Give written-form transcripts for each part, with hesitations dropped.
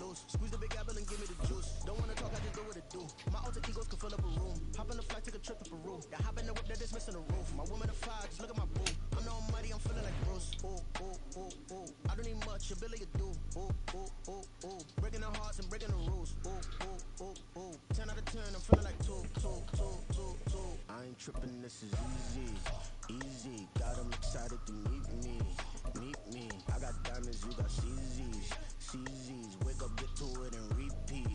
deuce. Squeeze the big apple and give me the juice. Don't wanna talk, I just do what it do. My alter egos can fill up a room. Hop on the flight, take a trip to Peru. The hop in the whip that is missing the roof. My woman a fire, just look at my boo. I'm the almighty, I'm feeling like Bruce. Ooh, ooh, ooh, ooh. I don't need much, your Billy you do. Ooh, ooh, ooh, ooh. Breaking the hearts and breaking the rules. Ooh, ooh, ooh, ooh. 10 out of 10, I'm feeling like two. I ain't tripping, this is easy, easy. Got 'em excited to meet me. I got diamonds, you got CZs. Wake up, get to it, and repeat.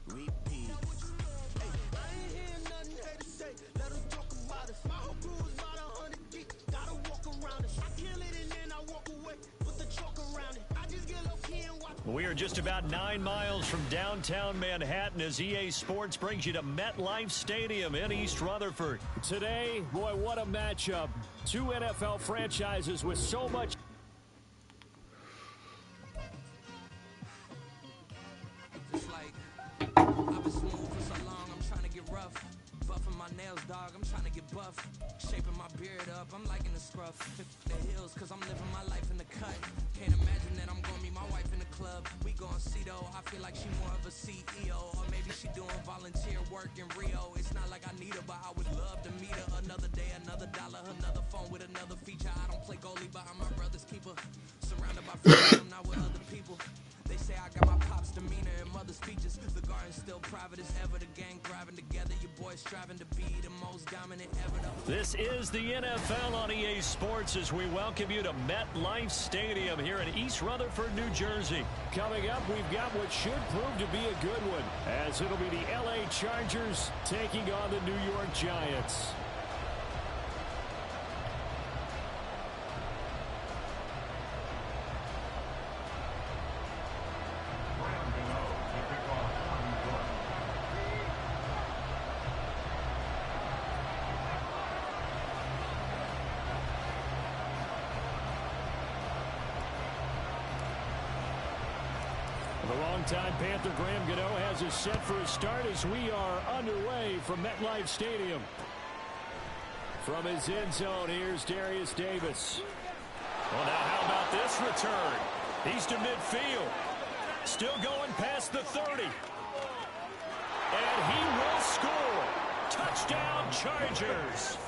Hey, I ain't hearing nothing hate to say. Let 'em talk about us. My whole crew is about 100 deep. Gotta walk around us. I kill it and then I walk away. Put the choke around it. I just get low key and watch. We are just about 9 miles from downtown Manhattan as EA Sports brings you to MetLife Stadium in East Rutherford. Today, boy, what a matchup. Two NFL franchises with so much. It's like, I've been smooth for so long, I'm trying to get rough. Buffing my nails, dog, I'm trying to get buff. Shaping my beard up, I'm liking the scruff. The hills, cause I'm living my life in the cut. Can't imagine that I'm gonna meet my wife in the club. We gon' see though, I feel like she more of a CEO. Or maybe she doing volunteer work in Rio. It's not like I need her, but I would love to meet her. Another day, another dollar, another phone with another feature. I don't play goalie, but I'm my brother's keeper. Surrounded by friends, I'm not with other people. They say I got my pop's demeanor and mother's features. The garden's still private as ever. The gang thriving together. Your boys striving to be the most dominant ever. This is the NFL on EA Sports as we welcome you to MetLife Stadium here in East Rutherford, New Jersey. Coming up, we've got what should prove to be a good one, as it'll be the LA Chargers taking on the New York Giants. The longtime Panther Graham Gano has us set for a start as we are underway from MetLife Stadium. From his end zone, here's Darius Davis. Well, now how about this return? He's to midfield. Still going past the 30. And he will score. Touchdown, Chargers.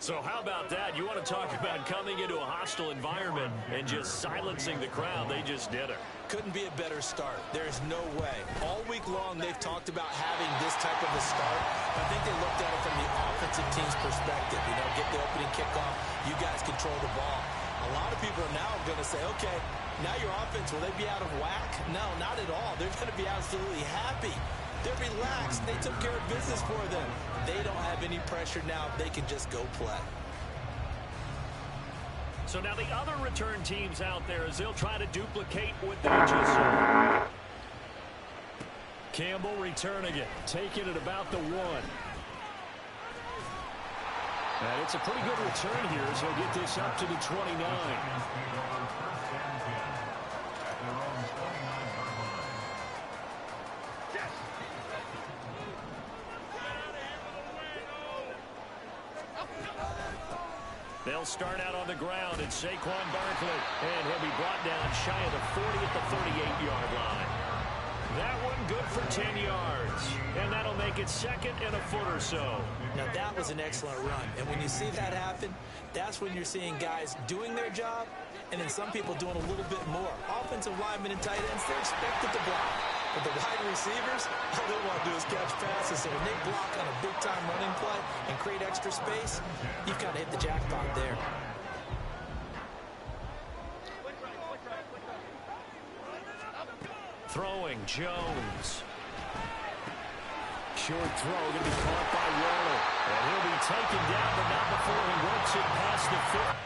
So how about that? You want to talk about coming into a hostile environment and just silencing the crowd. They just did it. Couldn't be a better start. There is no way. All week long, they've talked about having this type of a start. I think they looked at it from the offensive team's perspective. You know, get the opening kickoff. You guys control the ball. A lot of people are now going to say, okay, now your offense, will they be out of whack? No, not at all. They're going to be absolutely happy. They're relaxed. They took care of business for them. They don't have any pressure now. They can just go play. So now the other return teams out there as they'll try to duplicate what they just saw. Campbell returning it, taking it about the 1. And it's a pretty good return here as he'll get this up to the 29. They'll start out on the ground at Saquon Barkley. And he'll be brought down shy of the 40 at the 38-yard line. That one good for 10 yards. And that'll make it second and a foot or so. Now, that was an excellent run. And when you see that happen, that's when you're seeing guys doing their job and then some people doing a little bit more. Offensive linemen and tight ends, they're expected to block. But the wide receivers, all they want to do is catch passes. So when they block on a big-time running play and create extra space, you've got to hit the jackpot there. Throwing, Jones. Short throw going to be caught by Waller. And he'll be taken down, but not before he works it past the 50.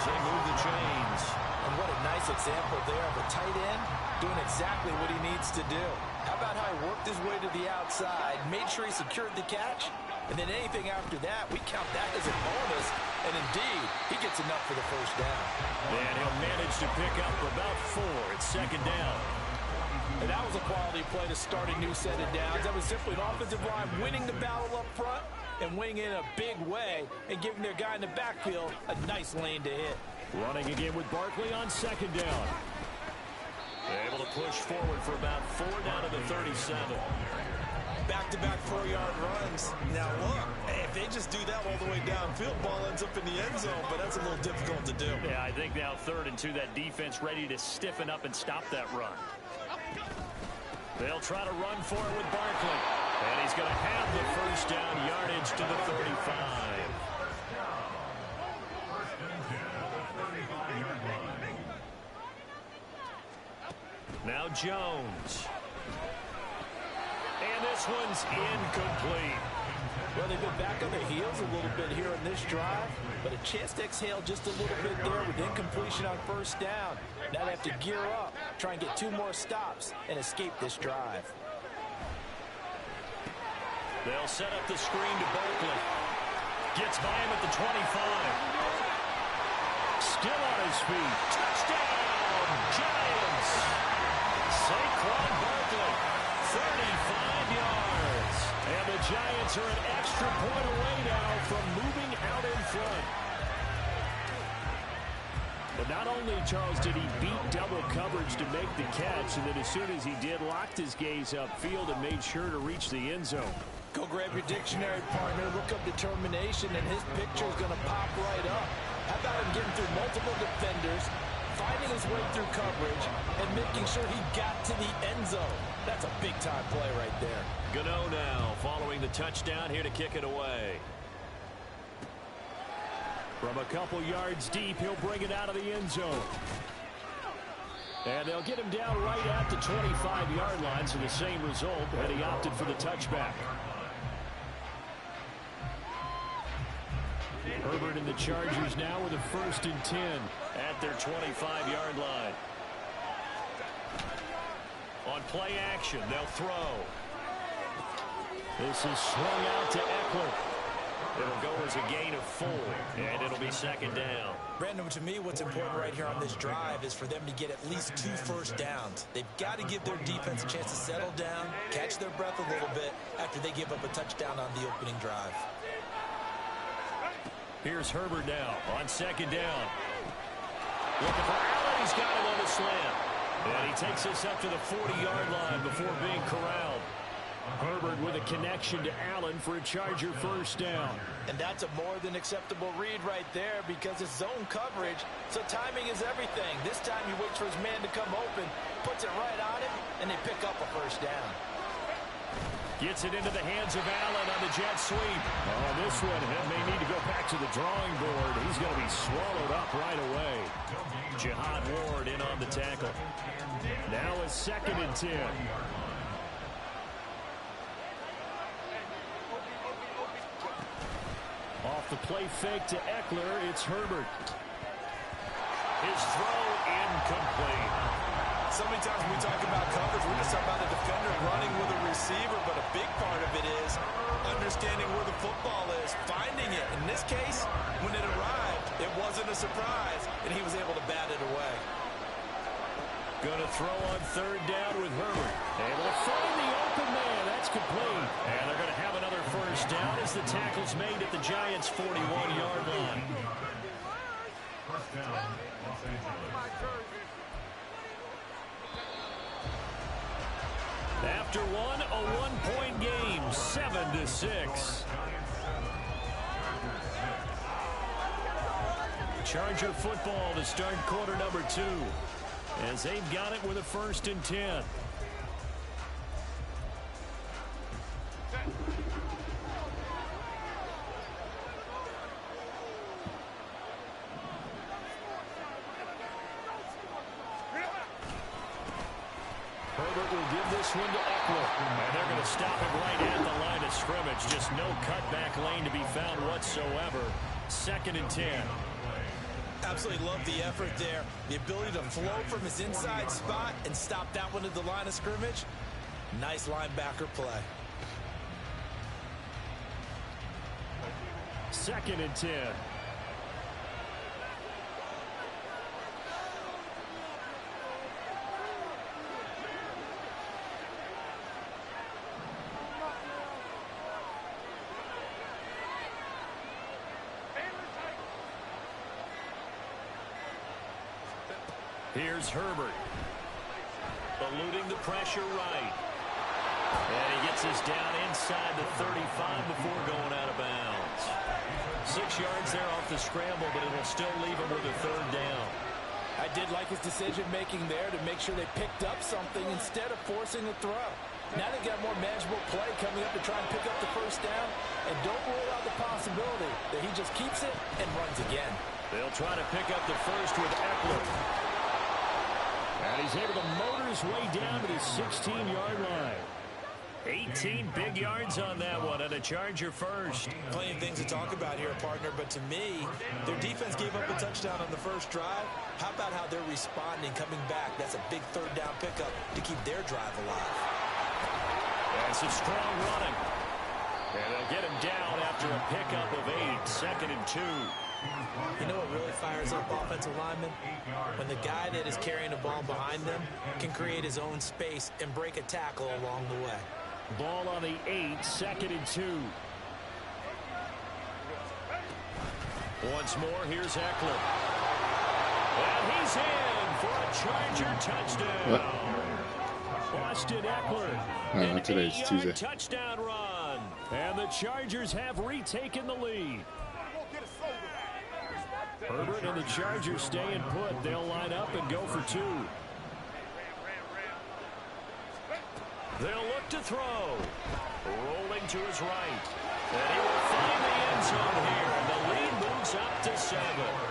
they move the chains. And what a nice example there of a tight end doing exactly what he needs to do. How about how he worked his way to the outside, made sure he secured the catch, and then anything after that, we count that as a bonus. And indeed, he gets enough for the first down. And he'll manage to pick up about 4. It's second down. And that was a quality play to start a new set of downs. That was simply an offensive line winning the battle up front and winning in a big way and giving their guy in the backfield a nice lane to hit. Running again with Barkley on second down. Able to push forward for about 4 down to the 37. Back-to-back 4-yard runs. Now look, if they just do that all the way downfield, ball ends up in the end zone, but that's a little difficult to do. Yeah, I think now 3rd and 2, that defense ready to stiffen up and stop that run. They'll try to run for it with Barkley. And he's going to have the first down yardage to the 35. Now Jones. And this one's incomplete. Well, they've been back on their heels a little bit here in this drive, but a chance to exhale just a little bit there with incompletion on first down. Now they have to gear up, try and get 2 more stops, and escape this drive. They'll set up the screen to Barkley. Gets by him at the 25. Still on his feet. Touchdown, Giants! Saquon Barkley, 35 yards. And the Giants are an extra point away now from moving out in front. But not only, Charles, did he beat double coverage to make the catch, and then as soon as he did, locked his gaze upfield and made sure to reach the end zone. Go grab your dictionary, partner. Look up determination, and his picture is going to pop right up. How about him getting through multiple defenders, finding his way through coverage, and making sure he got to the end zone? That's a big-time play right there. Gano now following the touchdown here to kick it away. From a couple yards deep, he'll bring it out of the end zone. And they'll get him down right at the 25-yard line, so the same result, and he opted for the touchback. Herbert and the Chargers now with a 1st and 10 at their 25-yard line. On play action, they'll throw. This is swung out to Eckler. It'll go as a gain of 4, and it'll be second down. Brandon, to me, what's important right here on this drive is for them to get at least 2 first downs. They've got to give their defense a chance to settle down, catch their breath a little bit after they give up a touchdown on the opening drive. Here's Herbert now on second down. Looking for Allen. He's got him on the slant. And he takes us up to the 40-yard line before being corralled. Herbert with a connection to Allen for a Charger first down. And that's a more than acceptable read right there because it's zone coverage, so timing is everything. This time he waits for his man to come open, puts it right on him, and they pick up a first down. Gets it into the hands of Allen on the jet sweep. Oh, this one may need to go back to the drawing board. He's going to be swallowed up right away. Jihad Ward in on the tackle. Now a 2nd and 10. Off the play fake to Eckler, it's Herbert. His throw incomplete. So many times when we talk about coverage, we just talk about a defender running with a receiver, but a big part of it is understanding where the football is, finding it. In this case, when it arrived, it wasn't a surprise, and he was able to bat it away. Going to throw on 3rd down with Herbert. Able to find the open man. That's complete. And they're going to have another first down as the tackle's made at the Giants' 41-yard line. After one, a one-point game, 7-6. Charger football to start quarter number 2. As they've got it with a 1st and 10. Herbert will give this one to Eckler. And they're going to stop him right at the line of scrimmage. Just no cutback lane to be found whatsoever. 2nd and 10. Absolutely love the effort there. The ability to flow from his inside spot and stop that one at the line of scrimmage. Nice linebacker play. 2nd and 10. Here's Herbert. Eluding the pressure right. And he gets us down inside the 35 before going out of bounds. 6 yards there off the scramble, but it'll still leave him with a 3rd down. I did like his decision-making there to make sure they picked up something instead of forcing the throw. Now they've got more manageable play coming up to try and pick up the 1st down. And don't rule out the possibility that he just keeps it and runs again. They'll try to pick up the 1st with Eckler. And he's able to motor his way down to the 16-yard line. 18 big yards on that one, and a Charger first. Plenty of things to talk about here, partner, but to me, their defense gave up a touchdown on the 1st drive. How about how they're responding, coming back? That's a big 3rd down pickup to keep their drive alive. That's a strong running. And they'll get him down after a pickup of 8, 2nd and 2. You know what really fires up offensive linemen? When the guy that is carrying the ball behind them can create his own space and break a tackle along the way. Ball on the 8, 2nd and 2. Once more, here's Eckler. And he's in for a Charger touchdown. What? Austin Eckler. No, today's Tuesday. Touchdown run. And the Chargers have retaken the lead. Herbert and the Chargers staying put. They'll line up and go for 2. They'll look to throw. Rolling to his right. And he will find the end zone here. And the lead moves up to 7.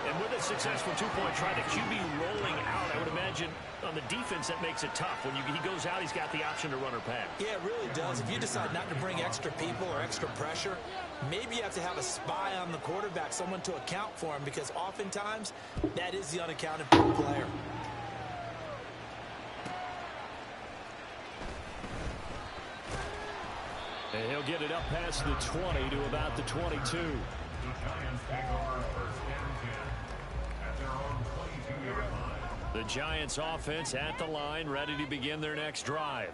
And with a successful 2-point try, the QB rolling out, I would imagine on the defense that makes it tough. When he goes out, he's got the option to run or pass. Yeah, it really does. If you decide not to bring extra people or extra pressure, maybe you have to have a spy on the quarterback, someone to account for him, because oftentimes that is the unaccounted for player. And he'll get it up past the 20 to about the 22. The Giants offense at the line, ready to begin their next drive.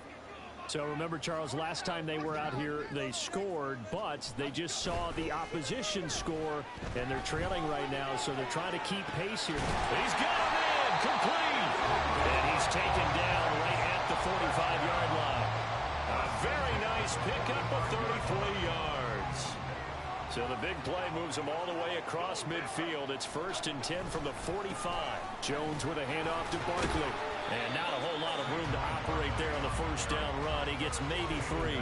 So remember, Charles, last time they were out here, they scored, but they just saw the opposition score, and they're trailing right now, so they're trying to keep pace here. He's got a man, complete. And he's taken down right at the 45-yard line. A very nice pickup of 33 yards. So the big play moves them all the way across midfield. It's 1st and 10 from the 45. Jones with a handoff to Barkley. And not a whole lot of room to operate there on the 1st down run. He gets maybe 3.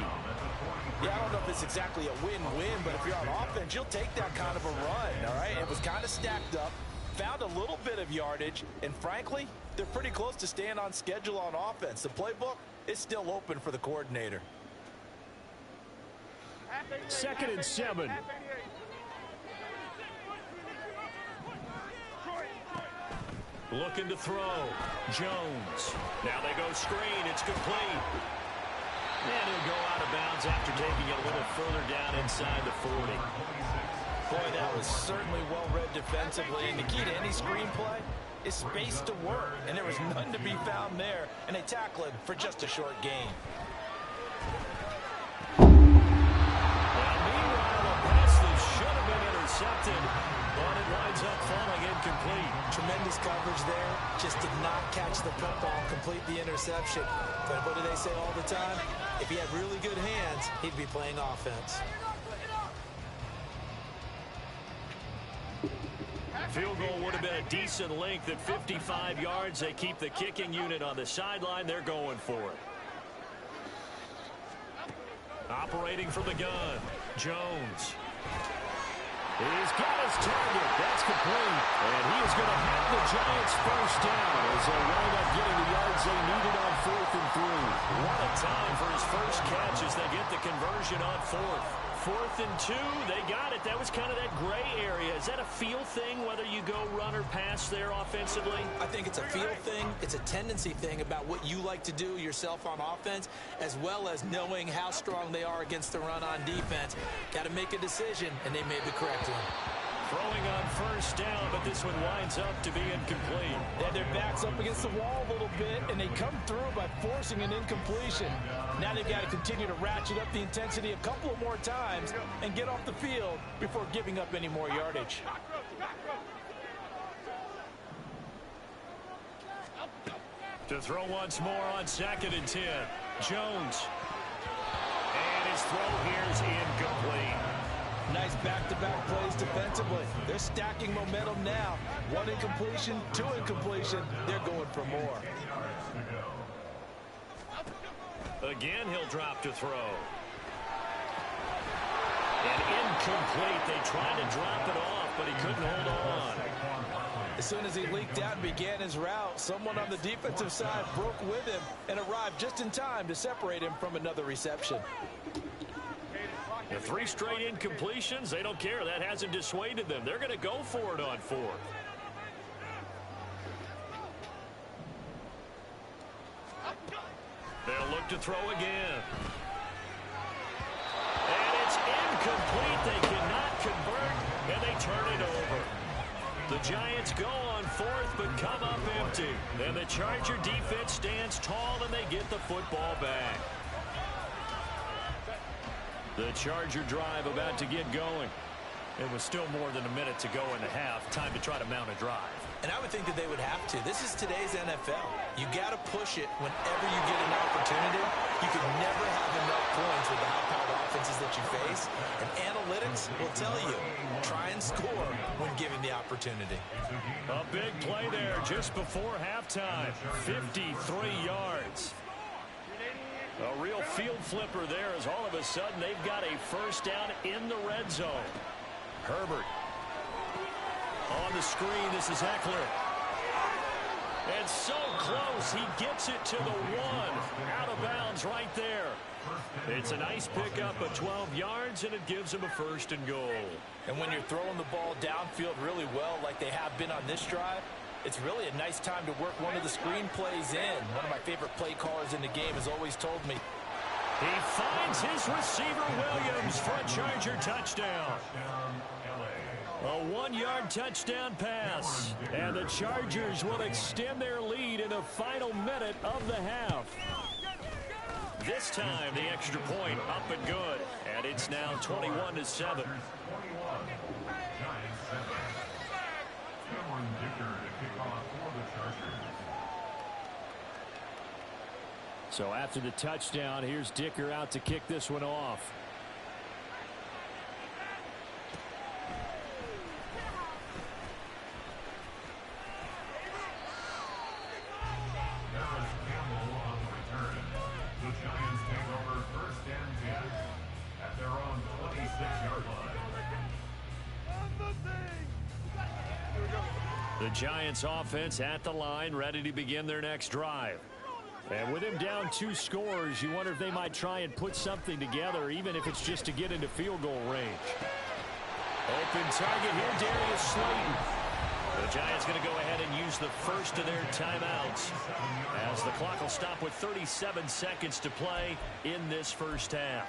Yeah, I don't know if it's exactly a win-win, but if you're on offense, you'll take that kind of a run, all right? It was kind of stacked up, found a little bit of yardage, and frankly, they're pretty close to staying on schedule on offense. The playbook is still open for the coordinator. 2nd and 7. Looking to throw. Jones. Now they go screen. It's complete. And he'll go out of bounds after taking it a little further down inside the 40. Boy, that was certainly well-read defensively. And the key to any screenplay is space to work. And there was none to be found there. And they tackle it for just a short gain. Meanwhile, a pass that should have been intercepted, but it winds up falling incomplete. Tremendous coverage there. Just did not catch the football and complete the interception. But what do they say all the time? If he had really good hands, he'd be playing offense. Field goal would have been a decent length at 55 yards. They keep the kicking unit on the sideline. They're going for it. Operating from the gun, Jones. He's got his target. That's complete. And he is going to have the Giants' 1st down as they wind up getting the yards they needed on 4th and 3. What a time for his first catch as they get the conversion on 4th. 4th and 2. They got it. That was kind of that gray area. Is that a feel thing, whether you go run or pass there offensively? I think it's a feel thing. It's a tendency thing about what you like to do yourself on offense, as well as knowing how strong they are against the run on defense. Got to make a decision, and they made the correct one. Throwing on 1st down, but this one winds up to be incomplete. They had their backs up against the wall a little bit, and they come through by forcing an incompletion. Now they've got to continue to ratchet up the intensity a couple of more times and get off the field before giving up any more yardage. To throw once more on 2nd and 10. Jones. And his throw here is incomplete. Nice back-to-back plays defensively. They're stacking momentum now. 1 incompletion, 2 incompletion. They're going for more. Again, he'll drop to throw. And incomplete. They tried to drop it off, but he couldn't hold on. As soon as he leaked out and began his route, someone on the defensive side broke with him and arrived just in time to separate him from another reception. The 3 straight incompletions, they don't care. That hasn't dissuaded them. They're going to go for it on 4th. They'll look to throw again. And it's incomplete. They cannot convert, and they turn it over. The Giants go on 4th, but come up empty. And the Charger defense stands tall, and they get the football back. The Charger drive about to get going. It was still more than a minute to go in the half. Time to try to mount a drive. And I would think that they would have to. This is today's NFL. You got to push it whenever you get an opportunity. You can never have enough points with the high-powered offenses that you face. And analytics will tell you, try and score when given the opportunity. A big play there just before halftime. 53 yards. A real field flipper there as all of a sudden they've got a 1st down in the red zone. Herbert. On the screen, this is Eckler. And so close, he gets it to the 1. Out of bounds right there. It's a nice pickup of 12 yards, and it gives him a 1st and goal. And when you're throwing the ball downfield really well like they have been on this drive, it's really a nice time to work one of the screen plays in. One of my favorite play callers in the game has always told me. He finds his receiver, Williams, for a Charger touchdown. A 1-yard touchdown pass. And the Chargers will extend their lead in the final minute of the half. This time, the extra point up and good. And it's now 21-7. So after the touchdown, here's Dicker out to kick this one off. The Giants offense at the line, ready to begin their next drive. And with him down 2 scores, you wonder if they might try and put something together, even if it's just to get into field goal range. Open target here, Darius Slayton. The Giants going to go ahead and use the first of their timeouts as the clock will stop with 37 seconds to play in this first half.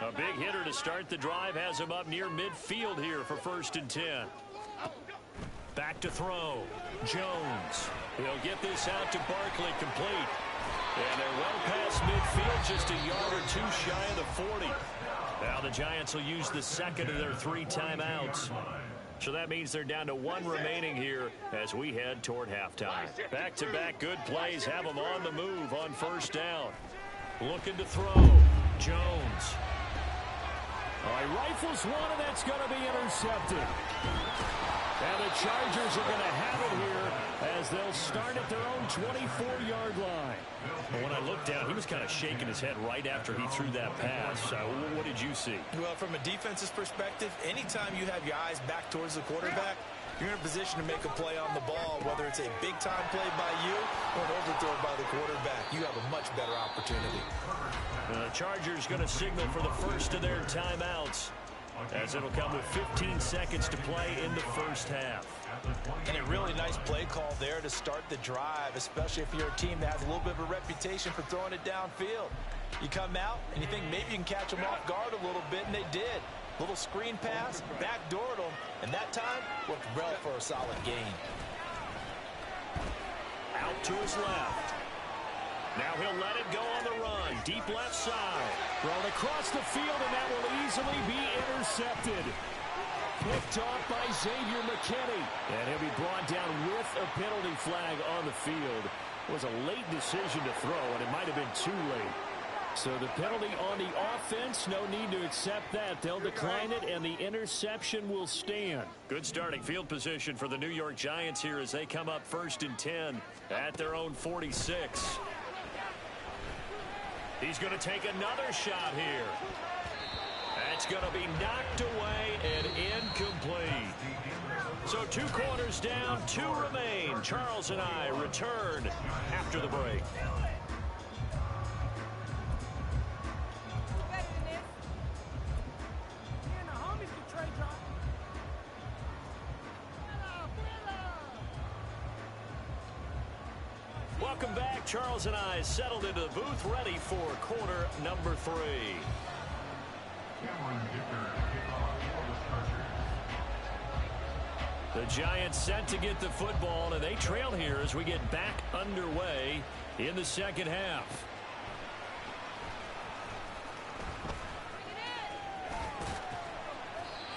A big hitter to start the drive has him up near midfield here for 1st and 10. Back to throw. Jones. He'll get this out to Barkley, complete. And they're well past midfield, just a yard or 2 shy of the 40. Now the Giants will use the second of their 3 timeouts. So that means they're down to 1 remaining here as we head toward halftime. Back-to-back good plays have them on the move on 1st down. Looking to throw. Jones. All right, rifles one, and that's going to be intercepted. And the Chargers are going to have it here as they'll start at their own 24-yard line. But when I looked down, he was kind of shaking his head right after he threw that pass. What did you see? Well, from a defense's perspective, anytime you have your eyes back towards the quarterback, you're in a position to make a play on the ball, whether it's a big-time play by you or an overthrow by the quarterback. You have a much better opportunity. The Chargers going to signal for the first of their timeouts, as it'll come with 15 seconds to play in the first half. And a really nice play call there to start the drive, especially if you're a team that has a little bit of a reputation for throwing it downfield. You come out and you think maybe you can catch them off guard a little bit, and they did. Little screen pass, backdoored them, and that time worked well for a solid gain. Out to his left. Now he'll let it go on the run. Deep left side. Thrown across the field, and that will easily be intercepted. Picked off by Xavier McKinney. And he'll be brought down with a penalty flag on the field. It was a late decision to throw, and it might have been too late. So the penalty on the offense, no need to accept that. They'll decline it, and the interception will stand. Good starting field position for the New York Giants here as they come up 1st and 10 at their own 46. He's going to take another shot here. That's going to be knocked away and incomplete. So 2 quarters down, 2 remain. Charles and I return after the break. Welcome back. Charles and I settled into the booth, ready for quarter number 3. The Giants set to get the football, and they trail here as we get back underway in the second half.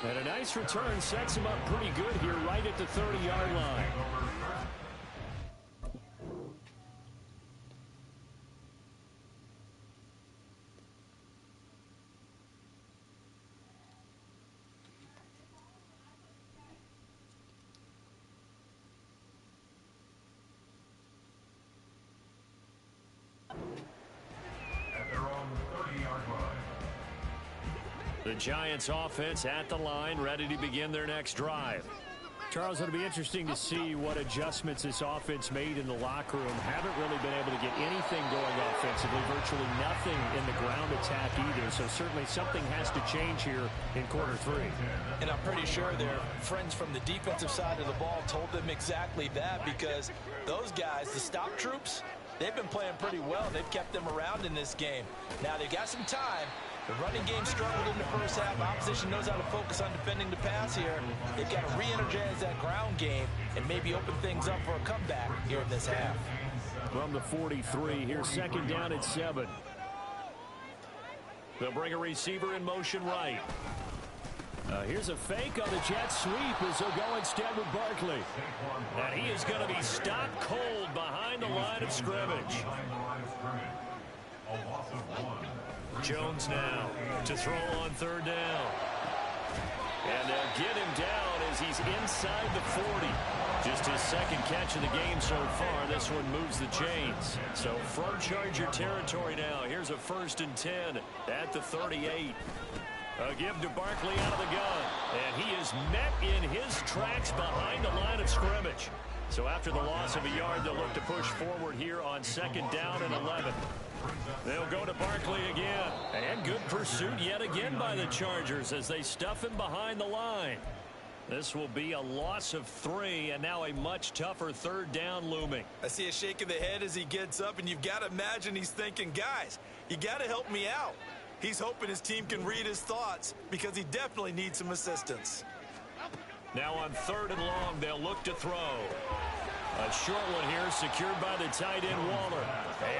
And a nice return sets him up pretty good here right at the 30-yard line. The Giants offense at the line, ready to begin their next drive. Charles, it'll be interesting to see what adjustments this offense made in the locker room. Haven't really been able to get anything going offensively, virtually nothing in the ground attack either. So certainly something has to change here in quarter 3. And I'm pretty sure their friends from the defensive side of the ball told them exactly that, because those guys, the stop troops, they've been playing pretty well. They've kept them around in this game. Now they've got some time. The running game struggled in the first half. Opposition knows how to focus on defending the pass here. They've got to re-energize that ground game and maybe open things up for a comeback here in this half. From the 43, here's 2nd down at 7. They'll bring a receiver in motion right. Here's a fake on the jet sweep as they'll go instead with Barkley. And he is going to be stopped cold behind the line of scrimmage. Jones now to throw on 3rd down. And they'll get him down as he's inside the 40. Just his 2nd catch of the game so far. This one moves the chains. So from Charger territory now, here's a 1st and 10 at the 38. A give to Barkley out of the gun. And he is met in his tracks behind the line of scrimmage. So after the loss of a yard, they'll look to push forward here on 2nd down and 11. They'll go to Barkley again. And good pursuit yet again by the Chargers as they stuff him behind the line. This will be a loss of 3, and now a much tougher 3rd down looming. I see a shake of the head as he gets up, and you've got to imagine he's thinking, guys, you got to help me out. He's hoping his team can read his thoughts because he definitely needs some assistance. Now on 3rd and long, they'll look to throw. A short one here secured by the tight end Waller.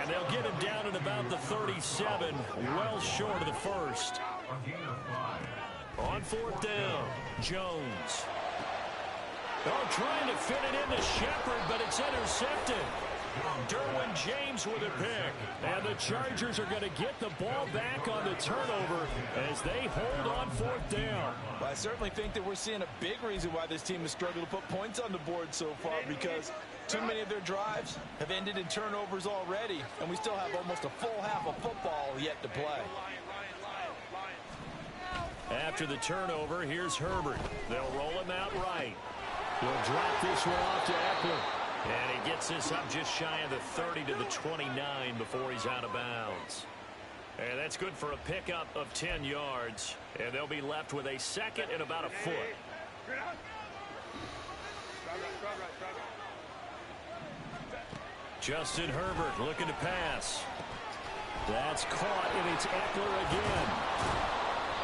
And they'll get him down at about the 37, well short of the 1st. On 4th down, Jones. Oh, trying to fit it into Shepard, but it's intercepted. Derwin James with a pick. And the Chargers are going to get the ball back on the turnover as they hold on 4th down. Well, I certainly think that we're seeing a big reason why this team has struggled to put points on the board so far, because too many of their drives have ended in turnovers already, and we still have almost a full half of football yet to play. After the turnover, here's Herbert. They'll roll him out right. He'll drop this one off to Eckler. And he gets this up just shy of the 30 to the 29 before he's out of bounds. And that's good for a pickup of 10 yards. And they'll be left with a second and about a foot. Justin Herbert looking to pass. That's caught, and it's Eckler again.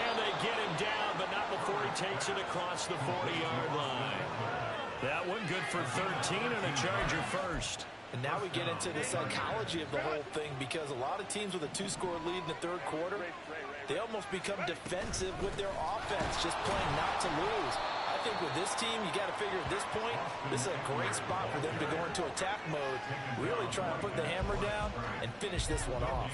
And they get him down, but not before he takes it across the 40-yard line. That one good for 13 and a Charger first. And now we get into the psychology of the whole thing, because a lot of teams with a 2-score lead in the third quarter, they almost become defensive with their offense, just playing not to lose. I think with this team, you got to figure at this point, this is a great spot for them to go into attack mode, really try and put the hammer down and finish this one off.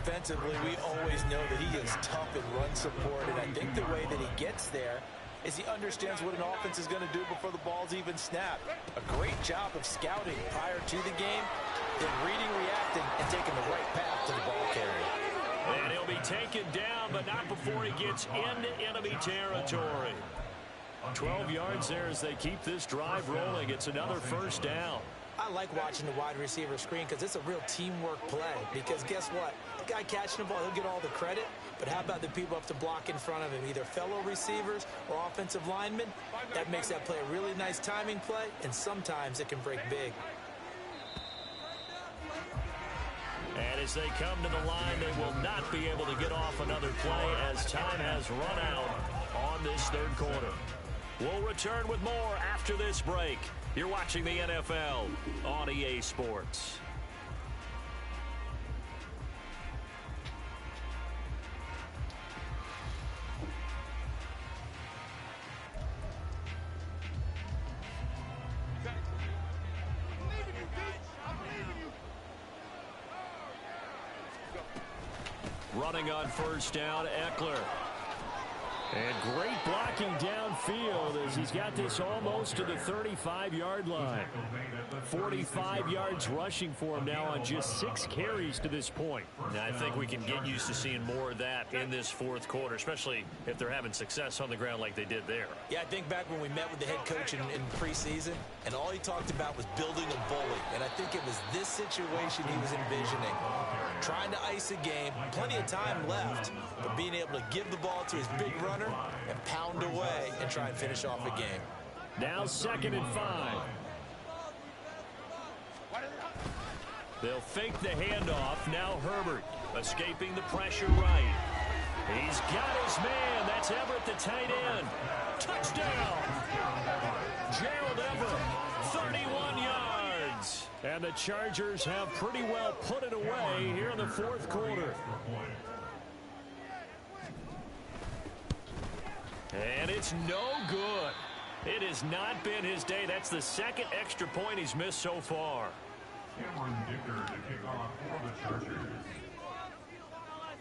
Defensively, we always know that he is tough in run support, and I think the way that he gets there is he understands what an offense is going to do before the ball's even snapped. A great job of scouting prior to the game, then reading, reacting, and taking the right path to the ball carrier. And he'll be taken down, but not before he gets into enemy territory. 12 yards there as they keep this drive rolling. It's another first down. I like watching the wide receiver screen because it's a real teamwork play. Because guess what? The guy catching the ball, he'll get all the credit. But how about the people up to block in front of him, either fellow receivers or offensive linemen? That makes that play a really nice timing play, and sometimes it can break big. And as they come to the line, they will not be able to get off another play as time has run out on this third quarter. We'll return with more after this break. You're watching the NFL on EA Sports. Running on first down, Eckler. And great blocking downfield as he's got this almost to the 35-yard line. 45 yards rushing for him now on just 6 carries to this point. Now, I think we can get used to seeing more of that in this fourth quarter, especially if they're having success on the ground like they did there. Yeah, I think back when we met with the head coach in preseason, and all he talked about was building a bully. And I think it was this situation he was envisioning. Trying to ice a game, plenty of time left, but being able to give the ball to his big runner and pound away and try and finish off a game. Now 2nd and 5. They'll fake the handoff. Now Herbert escaping the pressure right. He's got his man. That's Everett, the tight end. Touchdown. Gerald Everett, 31 yards. And the Chargers have pretty well put it away here in the fourth quarter. And it's no good. It has not been his day. That's the second extra point he's missed so far.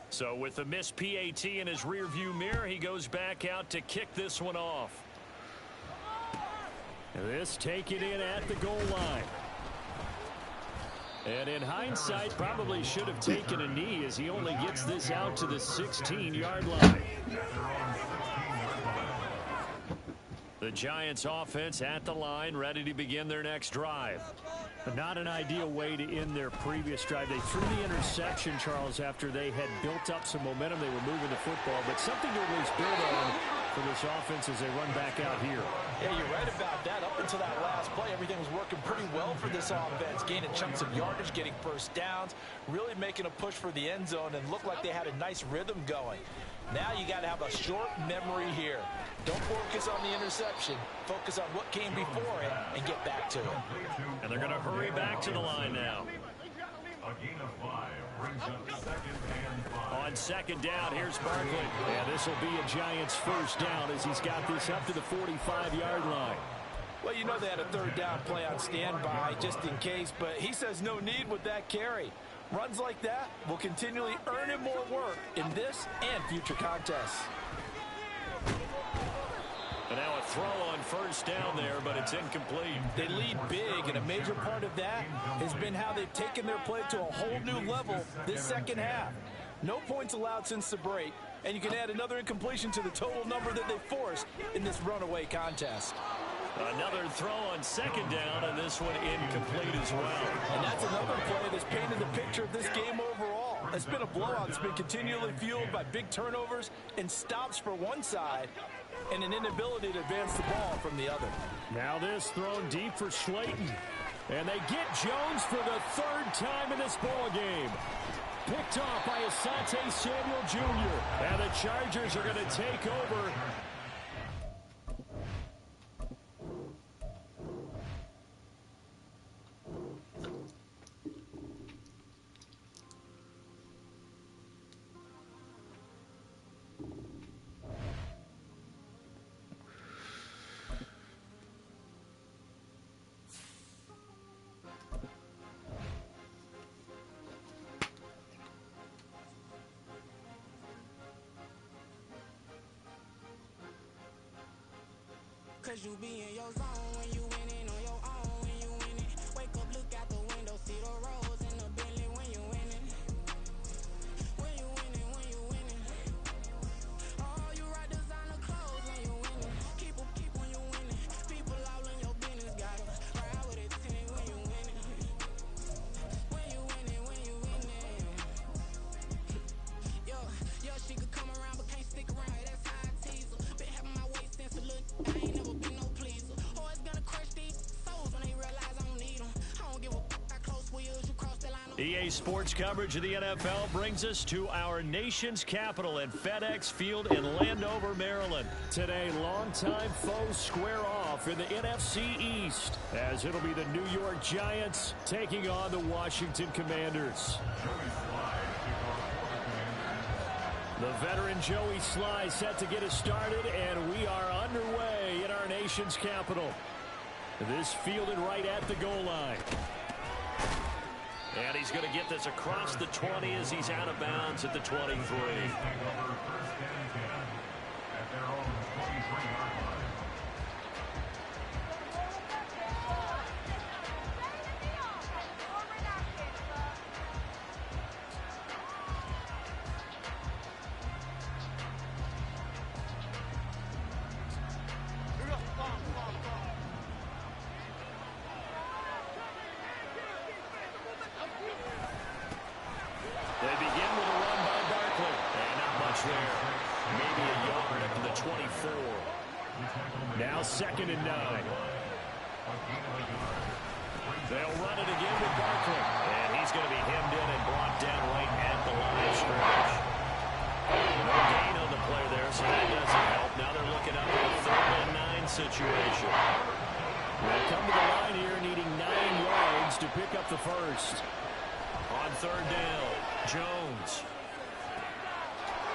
So with the missed PAT in his rearview mirror, he goes back out to kick this one off. This taken in at the goal line. And in hindsight, probably should have taken a knee as he only gets this out to the 16-yard line. The Giants offense at the line, ready to begin their next drive. But not an ideal way to end their previous drive. They threw the interception, Charles, after they had built up some momentum. They were moving the football, but something to at least build on for this offense as they run back out here. Yeah, you're right about that. Up until that last play, everything was working pretty well for this offense, gaining chunks of yardage, getting first downs, really making a push for the end zone, and looked like they had a nice rhythm going. Now you got to have a short memory here. Don't focus on the interception. Focus on what came before it and get back to it. And they're going to hurry back to the line now. On second down, here's Barkley. And this will be a Giants first down as he's got this up to the 45-yard line. Well, you know they had a third down play on standby just in case, but he says no need with that carry. Runs like that will continually earn him more work in this and future contests. And now a throw on first down there, but it's incomplete. They lead big, and a major part of that has been how they've taken their play to a whole new level this second half. No points allowed since the break, and you can add another incompletion to the total number that they forced in this runaway contest. Another throw on second down, and this one incomplete as well. And that's another play that's painted the picture of this game overall. It's been a blowout that's been continually fueled by big turnovers and stops for one side and an inability to advance the ball from the other. Now this thrown deep for Slayton. And they get Jones for the third time in this ball game. Picked off by Asante Samuel Jr. And the Chargers are going to take over. Cause you be in your zone when you winning on your own when you winning. Wake up, look out the window, see the rose in the Bentley when you winning. When you winning, when you winning. Oh, you ride designer clothes when you winning. Keep when you winning. People all in your business, gotta ride with it 10 when you winning. When you winning, when you winning. Yo, she could come around but can't stick around. That's how I tease her. Been having my waist since a little. I ain't never been no pleaser. Always gonna crush these souls when they realize I don't need them. I don't give a how close we is. You cross the line. EA Sports coverage of the NFL brings us to our nation's capital at FedEx Field in Landover, Maryland. Today, longtime foes square off in the NFC East, as it'll be the New York Giants taking on the Washington Commanders. The veteran Joey Sly set to get us started, and we are underway in our nation's capital. This fielded right at the goal line. And he's going to get this across the 20 as he's out of bounds at the 23. They begin with a run by Barkley. And not much there. Maybe a yard up to the 24. Now 2nd and 9. They'll run it again with Barkley. And he's going to be hemmed in and brought down right at the line of scrimmage. No gain on the play there, so that doesn't help. Now they're looking up at a 3rd and 9 situation. They'll come to the line here needing 9 yards to pick up the first. On 3rd down, Jones.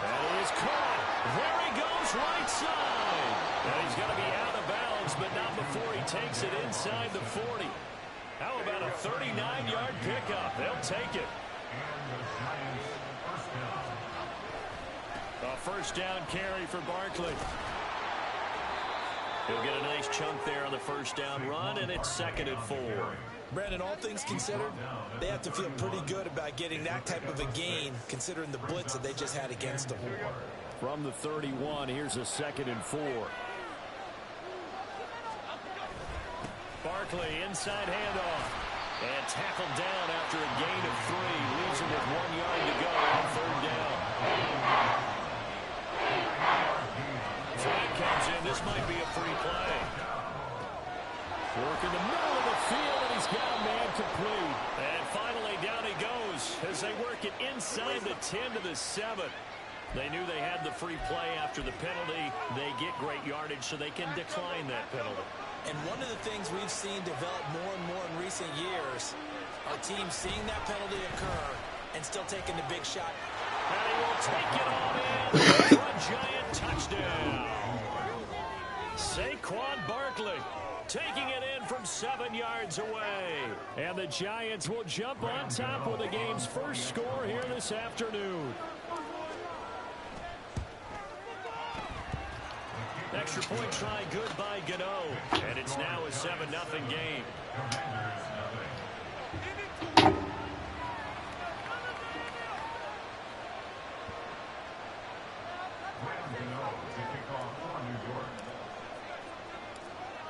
That is caught. There he goes, right side. And he's going to be out of bounds, but not before he takes it inside the 40. How about a 39-yard pickup? They'll take it. A 1st down carry for Barkley. He'll get a nice chunk there on the 1st down run, and it's 2nd and 4. Brandon, all things considered, they have to feel pretty good about getting that type of a gain, considering the blitz that they just had against them. From the 31, here's a 2nd and 4. Barkley, inside handoff. And tackled down after a gain of 3. Leaves him with 1 yard to go on 3rd down. Flag comes in. This might be a free play. Work in the middle of the field, and he's got a man complete. And finally, down he goes as they work it inside the 10 to the 7. They knew they had the free play after the penalty. They get great yardage, so they can decline that penalty. And one of the things we've seen develop more and more in recent years are teams seeing that penalty occur and still taking the big shot. And he will take it on in for a Giant touchdown. Saquon Barkley taking it in from 7 yards away. And the Giants will jump on top with the game's first score here this afternoon. Extra point try good by Gano. And it's now a 7-0 game.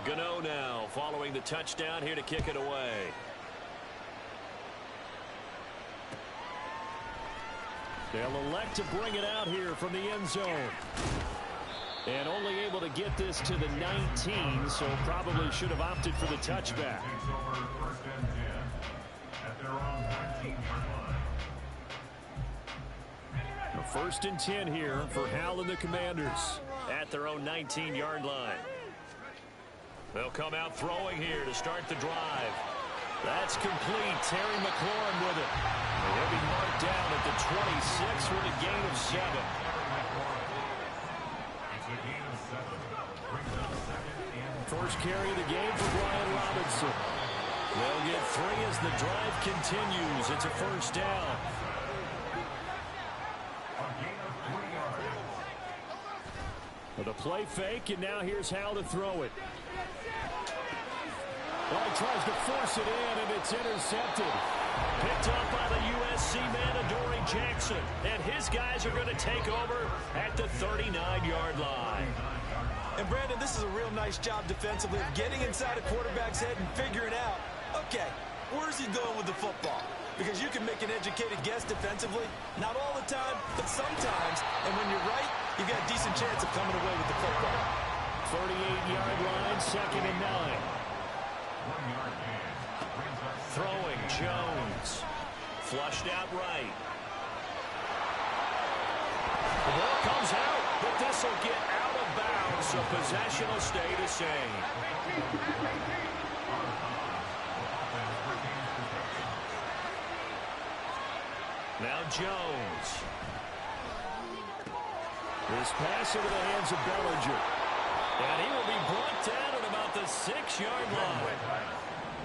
Gano now following the touchdown here to kick it away. They'll elect to bring it out here from the end zone. And only able to get this to the 19, so probably should have opted for the touchback. First and 10 here for Hal and the Commanders. At their own 19-yard line. They'll come out throwing here to start the drive. That's complete. Terry McLaurin with it. He'll be marked down at the 26 with a gain of 7. First carry of the game for Brian Robinson. They'll get 3 as the drive continues. It's a first down. With a play fake, and now here's Hal to throw it. Well, he tries to force it in, and it's intercepted. Picked up by the USC man, Adoree Jackson. And his guys are going to take over at the 39-yard line. And, Brandon, this is a real nice job defensively of getting inside a quarterback's head and figuring out, okay, where's he going with the football? Because you can make an educated guess defensively. Not all the time, but sometimes. And when you're right, you've got a decent chance of coming away with the football. 38-yard line, 2nd and 9. Throwing, Jones. Flushed out right. The ball comes out, but this will get out of bounds, so possession will stay the same. Now Jones. This pass into the hands of Bellinger. And he will be brought down at about the 6-yard line.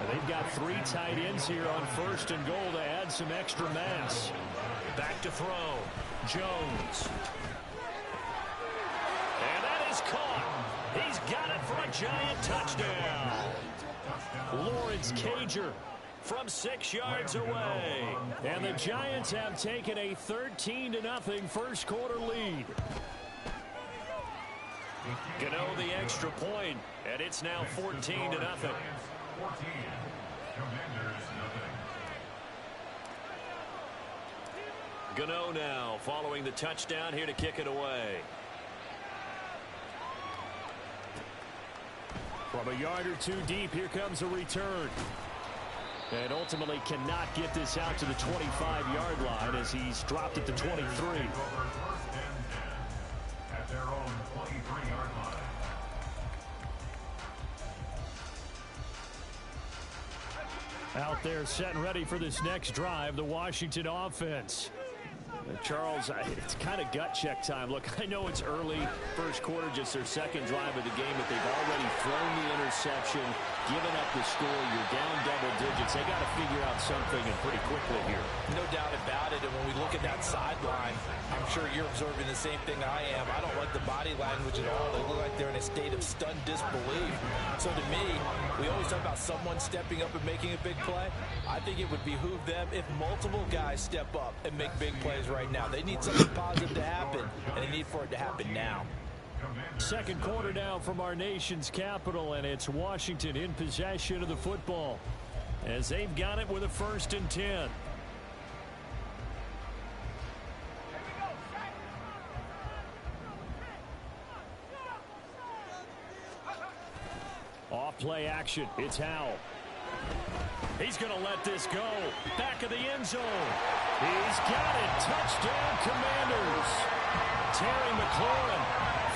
And they've got 3 tight ends here on 1st and goal to add some extra mass. Back to throw. Jones. And that is caught. He's got it for a giant touchdown. Lawrence Cager from 6 yards away. And the Giants have taken a 13-0 first quarter lead. Gano the extra point, and it's now 14-0. Gano now following the touchdown here to kick it away. From a yard or 2 deep, here comes a return. And ultimately cannot get this out to the 25-yard line as he's dropped at the 23. At their own 23-yard line. Out there set and ready for this next drive, the Washington offense. Charles, it's kind of gut check time. Look, I know it's early, first quarter, just their 2nd drive of the game, but they've already thrown the interception, given up the score. You're down double digits. They got to figure out something, and pretty quickly here. No doubt about it. And when we look at that sideline, I'm sure you're observing the same thing I am. I don't like the body language at all. They look like they're in a state of stunned disbelief. So to me, we always talk about someone stepping up and making a big play. I think it would behoove them if multiple guys step up and make big plays right now. They need something positive to happen, and they need for it to happen now. Second quarter now from our nation's capital, and it's Washington in possession of the football as they've got it with a 1st and 10. Off play action. It's Howell. He's going to let this go. Back of the end zone. He's got it. Touchdown, Commanders. Terry McLaurin,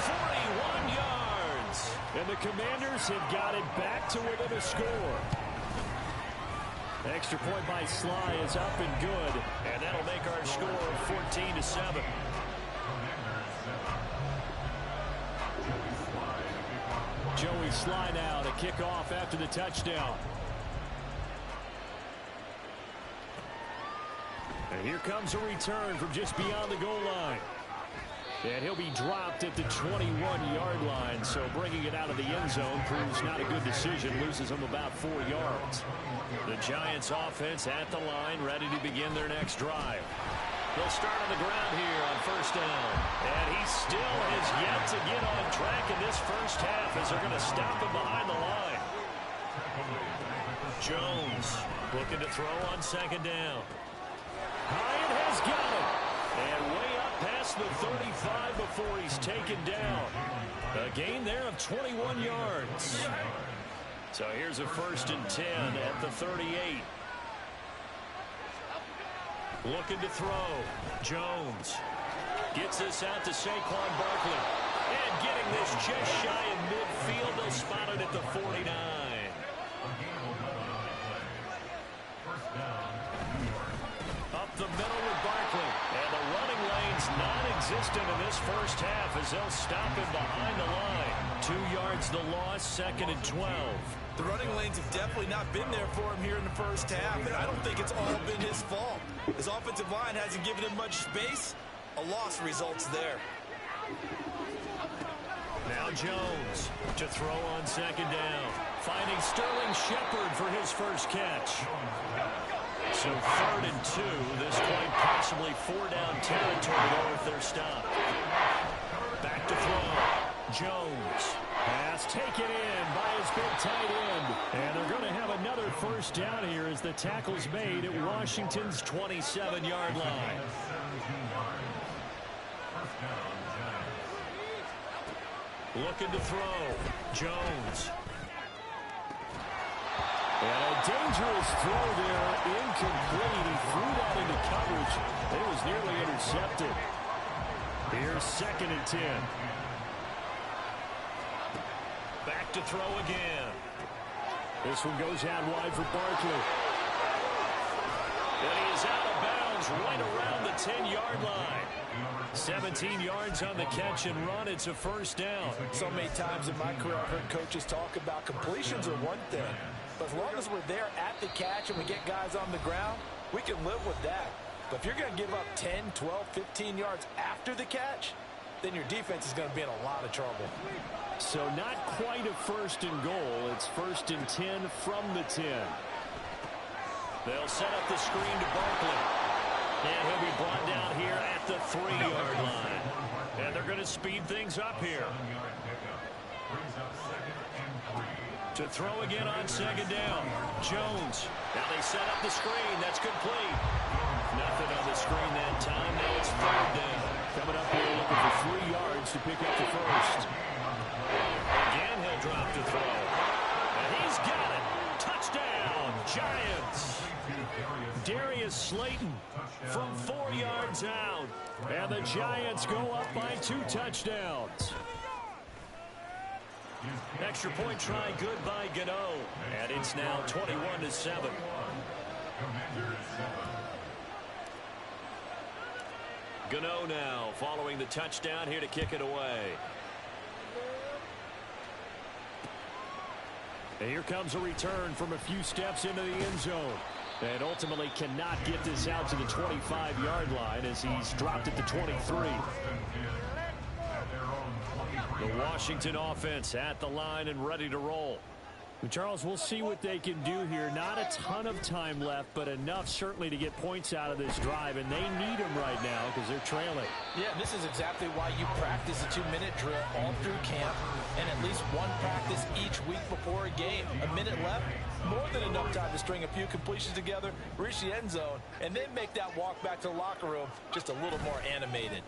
41 yards. And the Commanders have got it back to within a score. Extra point by Sly is up and good. And that'll make our score 14-7. Joey Sly now to kick off after the touchdown. And here comes a return from just beyond the goal line. And he'll be dropped at the 21-yard line, so bringing it out of the end zone proves not a good decision, loses him about 4 yards. The Giants offense at the line, ready to begin their next drive. They'll start on the ground here on 1st down. And he still has has yet to get on track in this first half as they're going to stop him behind the line. Jones looking to throw on second down. Hyatt has got it. And way up past the 35 before he's taken down. A gain there of 21 yards. So here's a 1st and 10 at the 38. Looking to throw. Jones gets this out to Saquon Barkley. And getting this just shy of midfield. They'll spot it at the 49. Up the middle with Barkley. And the running lane's non-existent in this first half as they'll stop him behind the line. 2 yards the loss, 2nd and 12. The running lanes have definitely not been there for him here in the first half, and I don't think it's all been his fault. His offensive line hasn't given him much space. A loss results there. Now Jones to throw on second down. Finding Sterling Shepard for his first catch. So 3rd and 2. This quite possibly 4-down territory though if they're stopped. Back to throw. Jones. Pass taken in by his big tight end. And they're going to have another 1st down here as the tackle's made at Washington's 27-yard line. Looking to throw. Jones. And a dangerous throw there. Incomplete. He threw that into coverage. It was nearly intercepted. Here's 2nd and 10. Back to throw again. This one goes out wide for Barkley. And he is out of bounds right around the 10-yard line. 17 yards on the catch and run. It's a 1st down. So many times in my career I've heard coaches talk about completions are one thing. But as long as we're there at the catch and we get guys on the ground, we can live with that. But if you're going to give up 10, 12, 15 yards after the catch, then your defense is going to be in a lot of trouble. So not quite a 1st and goal. It's 1st and 10 from the 10. They'll set up the screen to Barkley. And he'll be brought down here at the 3-yard line. And they're going to speed things up here. To throw again on second down. Jones. Now they set up the screen. That's complete. Nothing on the screen that time. Now it's 3rd down. Coming up here looking for 3 yards to pick up the 1st. Again, he'll drop to throw. And he's got it. Touchdown, Giants. Darius Slayton from 4 yards out. And the Giants go up by 2 touchdowns. Extra point try good by Gano. And it's now 21-7. Gano now following the touchdown here to kick it away. And here comes a return from a few steps into the end zone. And ultimately cannot get this out to the 25-yard line as he's dropped at the 23. The Washington offense at the line and ready to roll. Charles, we'll see what they can do here. Not a ton of time left, but enough certainly to get points out of this drive, and they need them right now because they're trailing. Yeah, this is exactly why you practice a 2-minute drill all through camp and at least one practice each week before a game. A minute left, more than enough time to string a few completions together, reach the end zone, and then make that walk back to the locker room just a little more animated.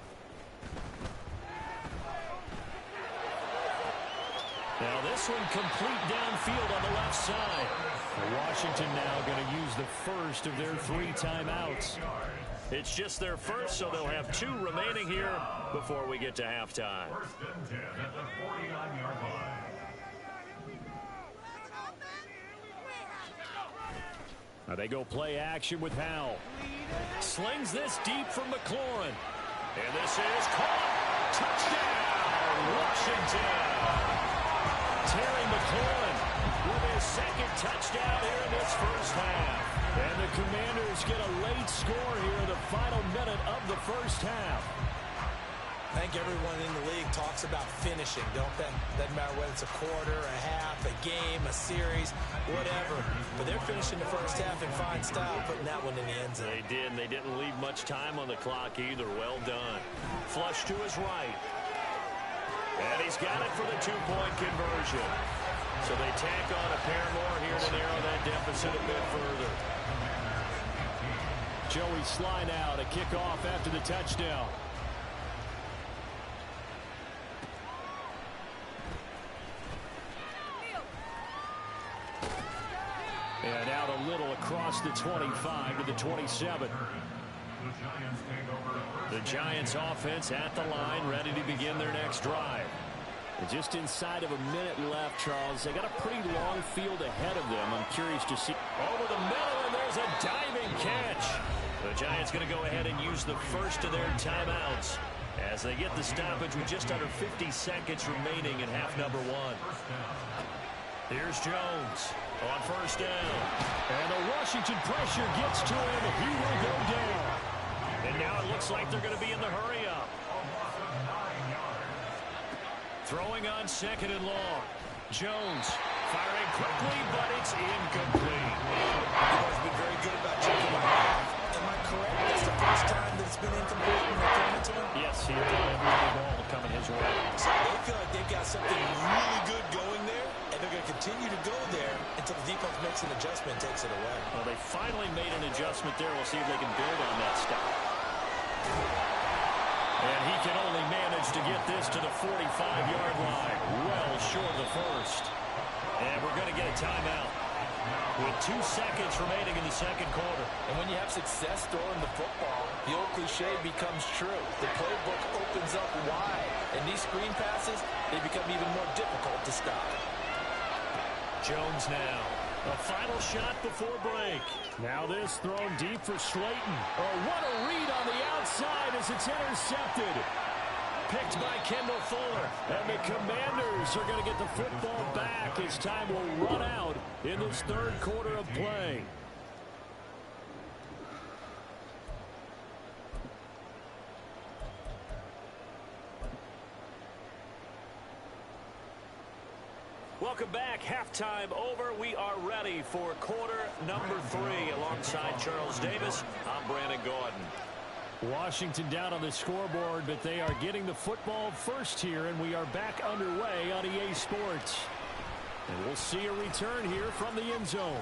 Now this one complete downfield on the left side. Washington now going to use the first of their 3 timeouts. It's just their first, so they'll have 2 remaining here before we get to halftime. 1st and 10 at the 49-yard line. Now they go play action with Howell. Slings this deep from McLaurin. And this is caught. Touchdown, Washington. Terry McLaurin with his 2nd touchdown here in this first half. And the Commanders get a late score here in the final minute of the first half. I think everyone in the league talks about finishing, don't they? Doesn't matter whether it's a quarter, a half, a game, a series, whatever. But they're finishing the first half in fine style, putting that one in the end zone. They did, and they didn't leave much time on the clock either. Well done. Flush to his right. And he's got it for the two-point conversion. So they tack on a pair more here to narrow that deficit a bit further. Joey Sly now to kick off after the touchdown. And out a little across the 25 to the 27. The Giants offense at the line, ready to begin their next drive. And just inside of a minute left, Charles. They got a pretty long field ahead of them. I'm curious to see. Over the middle, and there's a diving catch. The Giants going to go ahead and use the first of their timeouts as they get the stoppage with just under 50 seconds remaining in half number one. Here's Jones on first down. And the Washington pressure gets to him. He will go down. And now it looks like they're going to be in the hurry-up. Throwing on second and long. Jones firing quickly, but it's incomplete. He's been very good about checking my half. Am I correct? That's the first time that it's been incomplete when they're throwing it to him? Yes, he had every ball coming his way. So they feel like they've got something really good going there, and they're going to continue to go there until the defense makes an adjustment and takes it away. Well, they finally made an adjustment there. We'll see if they can build on that stop. And he can only manage to get this to the 45-yard line. Well short of the first. And we're going to get a timeout with 2 seconds remaining in the second quarter. And when you have success throwing the football, the old cliche becomes true. The playbook opens up wide, and these screen passes, they become even more difficult to stop. Jones now. A final shot before break. Now this thrown deep for Slayton. Oh, what a read on the outside as it's intercepted. Picked by Kendall Fuller. And the Commanders are going to get the football back as time will run out in this third quarter of play. Welcome back. Halftime over. We are ready for quarter number 3. Alongside Charles Davis, I'm Brandon Gordon. Washington down on the scoreboard, but they are getting the football first here, and we are back underway on EA Sports. And we'll see a return here from the end zone.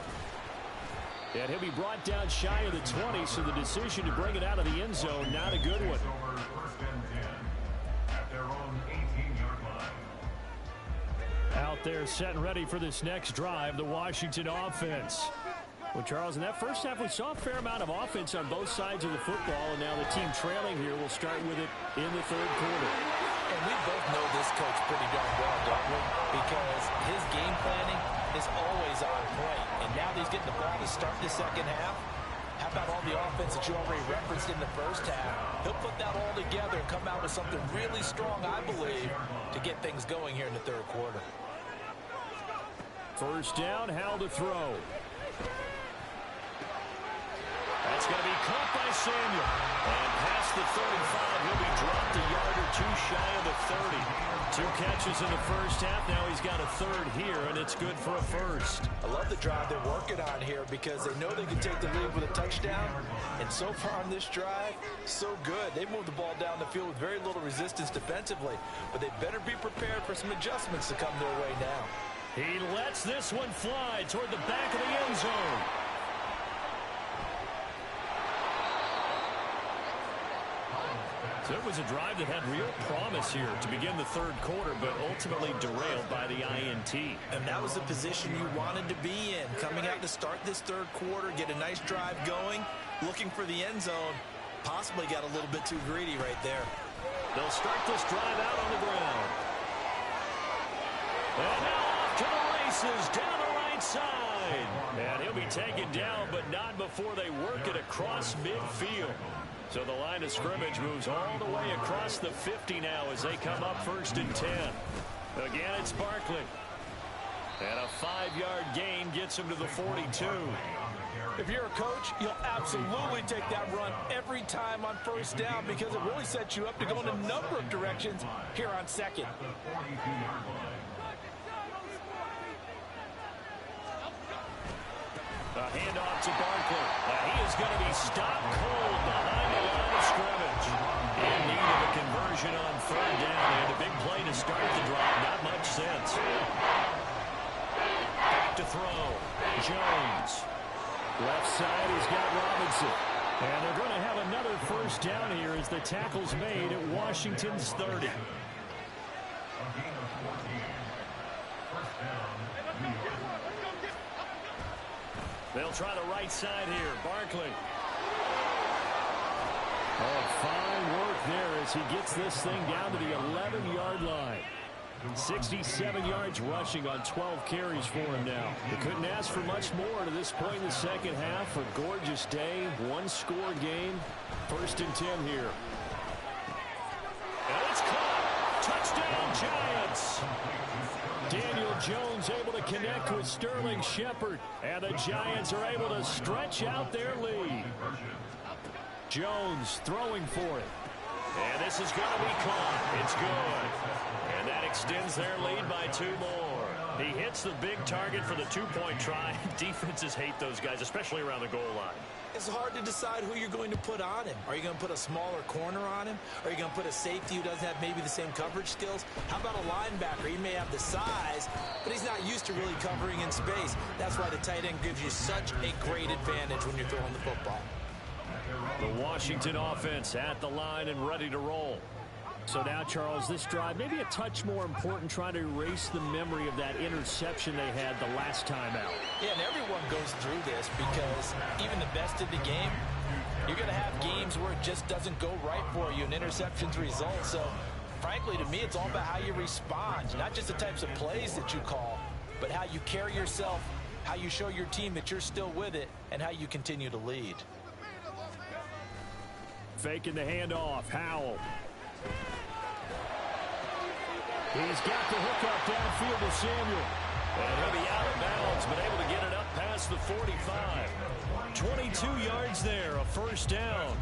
And he'll be brought down shy of the 20, so the decision to bring it out of the end zone, not a good one. Out there set and ready for this next drive, the Washington offense. Well, Charles, in that first half, we saw a fair amount of offense on both sides of the football, and now the team trailing here will start with it in the third quarter. And we both know this coach pretty darn well, don't we? Because his game planning is always on point. And now that he's getting the ball to start the second half, how about all the offense that you already referenced in the first half? He'll put that all together and come out with something really strong, I believe, to get things going here in the third quarter. First down, Hal to throw. That's going to be caught by Samuel. And past the 35, he'll be dropped a yard or two shy of the 30. 2 catches in the first half. Now he's got a third here, and it's good for a first. I love the drive they're working on here because they know they can take the lead with a touchdown. And so far on this drive, so good. They moved the ball down the field with very little resistance defensively. But they better be prepared for some adjustments to come their way now. He lets this one fly toward the back of the end zone. So it was a drive that had real promise here to begin the third quarter, but ultimately derailed by the INT. And that was the position you wanted to be in. Coming out to start this third quarter, get a nice drive going, looking for the end zone. Possibly got a little bit too greedy right there. They'll start this drive out on the ground. And now off to the races down the right side. And he'll be taken down, but not before they work it across midfield. So the line of scrimmage moves all the way across the 50 now as they come up 1st and 10. Again, it's Barkley. And a 5-yard gain gets him to the 42. If you're a coach, you'll absolutely take that run every time on first down because it really sets you up to go in a number of directions here on second. A handoff to Barkley. He is going to be stopped cold behind the line of scrimmage. In need of a conversion on 3rd down. And a big play to start Jones. Left side, he's got Robinson. And they're going to have another first down here as the tackle's made at Washington's 30. They'll try the right side here. Barkley. Oh, fine work there as he gets this thing down to the 11-yard line. 67 yards rushing on 12 carries for him now. They couldn't ask for much more to this point in the second half. A gorgeous day, one-score game. 1st and 10 here. And it's caught. Touchdown, Giants. Daniel Jones able to connect with Sterling Shepard. And the Giants are able to stretch out their lead. Jones throwing for it. And this is going to be caught. It's good. And that extends their lead by 2 more. He hits the big target for the 2-point try. Defenses hate those guys, especially around the goal line. It's hard to decide who you're going to put on him. Are you going to put a smaller corner on him? Are you going to put a safety who doesn't have maybe the same coverage skills? How about a linebacker? He may have the size, but he's not used to really covering in space. That's why the tight end gives you such a great advantage when you're throwing the football. The Washington offense at the line and ready to roll. So now, Charles, this drive maybe a touch more important, trying to erase the memory of that interception they had the last time out. Yeah, and everyone goes through this because even the best of the game, you're going to have games where it just doesn't go right for you and interceptions result. So, frankly, to me, it's all about how you respond, not just the types of plays that you call, but how you carry yourself, how you show your team that you're still with it, and how you continue to lead. Faking the handoff. Howell. He's got the hook up downfield to Samuel. And he'll be out of bounds, but able to get it up past the 45. 22 yards there, a first down.